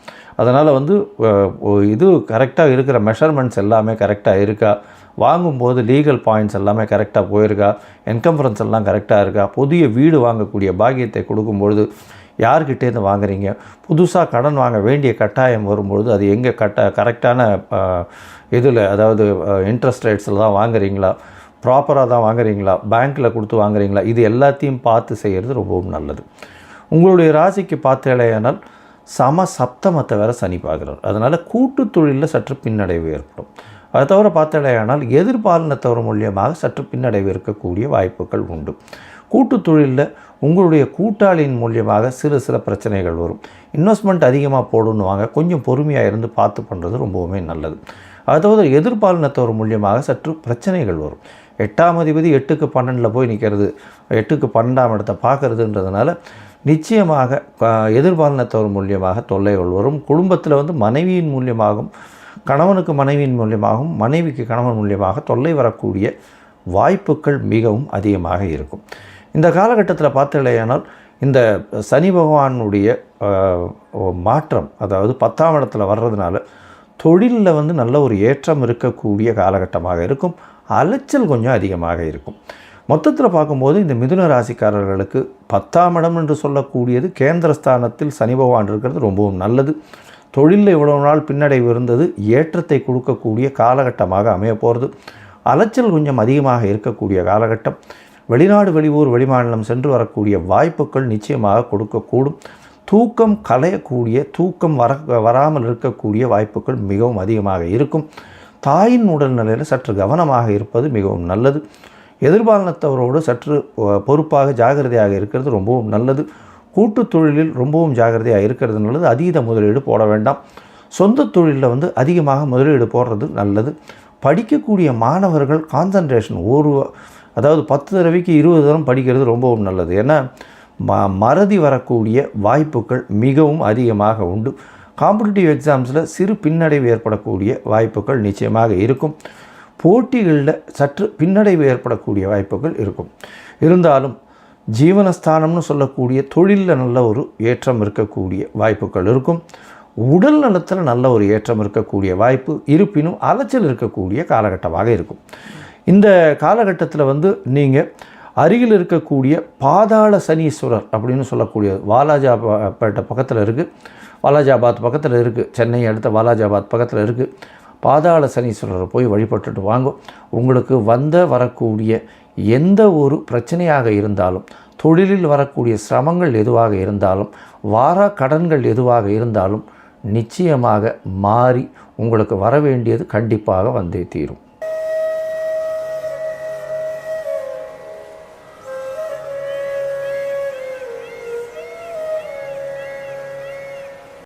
அதனால் இது கரெக்டாக இருக்கிற மெஷர்மெண்ட்ஸ் எல்லாமே கரெக்டாக இருக்கா, வாங்கும்போது லீகல் பாயிண்ட்ஸ் எல்லாமே கரெக்டாக போயிருக்கா, என்கம்பரன்ஸ் எல்லாம் கரெக்டாக இருக்கா, புதிய வீடு வாங்கக்கூடிய பாக்கியத்தை கொடுக்கும்பொழுது யார்கிட்டேருந்து வாங்குறீங்க, புதுசாக கடன் வாங்க வேண்டிய கட்டாயம் வரும்பொழுது அது எங்கே கரெக்டான இதில், அதாவது இன்ட்ரெஸ்ட் ரேட்ஸில் தான் வாங்குறீங்களா, ப்ராப்பராக தான் வாங்குறீங்களா, பேங்க்கில் கொடுத்து வாங்குறீங்களா, இது எல்லாத்தையும் பார்த்து செய்கிறது ரொம்பவும் நல்லது. உங்களுடைய ராசிக்கு பார்த்தேனால் சப்தமத்தை வேறு சனி பார்க்குறார். அதனால் கூட்டு தொழிலில் சற்று பின்னடைவு ஏற்படும். அதை தவிர பார்த்தேனால் எதிர்பாலினத்தவர் மூலியமாக சற்று பின்னடைவு இருக்கக்கூடிய வாய்ப்புகள் உண்டு. கூட்டு தொழிலில் உங்களுடைய கூட்டாளியின் மூலியமாக சில பிரச்சனைகள் வரும். இன்வெஸ்ட்மெண்ட் அதிகமாக போடணுவாங்க, கொஞ்சம் பொறுமையாக இருந்து பார்த்து பண்ணுறது ரொம்பவுமே நல்லது. அதாவது எதிர்பாலினத்தவர் மூலியமாக சற்று பிரச்சனைகள் வரும். 8ஆம் அதிபதி 8க்கு 12 போய் நிற்கிறது, 8க்கு 12ஆம் இடத்தை பார்க்குறதுன்றதுனால நிச்சயமாக எதிர்பாலினத்தவர் மூலியமாக தொல்லைகள் வரும். குடும்பத்தில் மனைவியின் மூலியமாகவும், கணவனுக்கு மனைவியின் மூலியமாகவும், மனைவிக்கு கணவன் மூலியமாக தொல்லை வரக்கூடிய வாய்ப்புகள் மிகவும் அதிகமாக இருக்கும். இந்த காலகட்டத்தில் பார்த்தீங்களேனால் இந்த சனி பகவானுடைய மாற்றம், அதாவது 10ஆம் இடத்துல வர்றதுனால தொழிலில் நல்ல ஒரு ஏற்றம் இருக்கக்கூடிய காலகட்டமாக இருக்கும். அலைச்சல் கொஞ்சம் அதிகமாக இருக்கும். மொத்தத்தில் பார்க்கும்போது இந்த மிதுன ராசிக்காரர்களுக்கு 10ஆம் இடம் என்று சொல்லக்கூடியது கேந்திரஸ்தானத்தில் சனி பகவான் இருக்கிறது ரொம்பவும் நல்லது. தொழிலில் இவ்வளவு நாள் பின்னடைவு இருந்தது, ஏற்றத்தை கொடுக்கக்கூடிய காலகட்டமாக அமைய போகிறது. அலைச்சல் கொஞ்சம் அதிகமாக இருக்கக்கூடிய காலகட்டம். வெளிநாடு வெளியூர் வெளிமாநிலம் சென்று வரக்கூடிய வாய்ப்புகள் நிச்சயமாக கொடுக்கக்கூடும். தூக்கம் கலையக்கூடிய, தூக்கம் வராமல் இருக்கக்கூடிய வாய்ப்புகள் மிகவும் அதிகமாக இருக்கும். தாயின் உடல்நிலையில் சற்று கவனமாக இருப்பது மிகவும் நல்லது. எதிர்பாலினத்தவரோடு சற்று பொறுப்பாக ஜாகிரதையாக இருக்கிறது ரொம்பவும் நல்லது. கூட்டுத் தொழிலில் ரொம்பவும் ஜாகிரதையாக இருக்கிறது நல்லது. அதீத முதலீடு போட வேண்டாம். சொந்த தொழிலில் அதிகமாக முதலீடு போடுறது நல்லது. படிக்கக்கூடிய மாணவர்கள் கான்சன்ட்ரேஷன் அதாவது 10 தடவைக்கு 20 தரம் படிக்கிறது ரொம்பவும் நல்லது. ஏன்னா மறதி வரக்கூடிய வாய்ப்புகள் மிகவும் அதிகமாக உண்டு. காம்படிட்டிவ் எக்ஸாம்ஸில் சிறு பின்னடைவு ஏற்படக்கூடிய வாய்ப்புகள் நிச்சயமாக இருக்கும். போட்டிகளில் சற்று பின்னடைவு ஏற்படக்கூடிய வாய்ப்புகள் இருக்கும். இருந்தாலும் ஜீவனஸ்தானம்னு சொல்லக்கூடிய தொழிலில் நல்ல ஒரு ஏற்றம் இருக்கக்கூடிய வாய்ப்புகள் இருக்கும். உடல் நலத்தில் நல்ல ஒரு ஏற்றம் இருக்கக்கூடிய வாய்ப்பு இருப்பினும் அலைச்சல் இருக்கக்கூடிய காலகட்டமாக இருக்கும். இந்த காலகட்டத்தில் நீங்கள் அருகில் இருக்கக்கூடிய பாதாள சனீஸ்வரர் அப்படின்னு சொல்லக்கூடிய வாலாஜாபேட்டை பக்கத்தில் இருக்குது, வாலாஜாபாத் பக்கத்தில் இருக்குது, சென்னை அடுத்த வாலாஜாபாத் பக்கத்தில் இருக்குது. பாதாள சனீஸ்வரரை போய் வழிபட்டுட்டு வாங்க. உங்களுக்கு வரக்கூடிய எந்த ஒரு பிரச்சனையாக இருந்தாலும், தொழிலில் வரக்கூடிய சிரமங்கள் எதுவாக இருந்தாலும், வாரா கடன்கள் எதுவாக இருந்தாலும் நிச்சயமாக மாறி உங்களுக்கு வர வேண்டியது கண்டிப்பாக வந்தே தீரும்.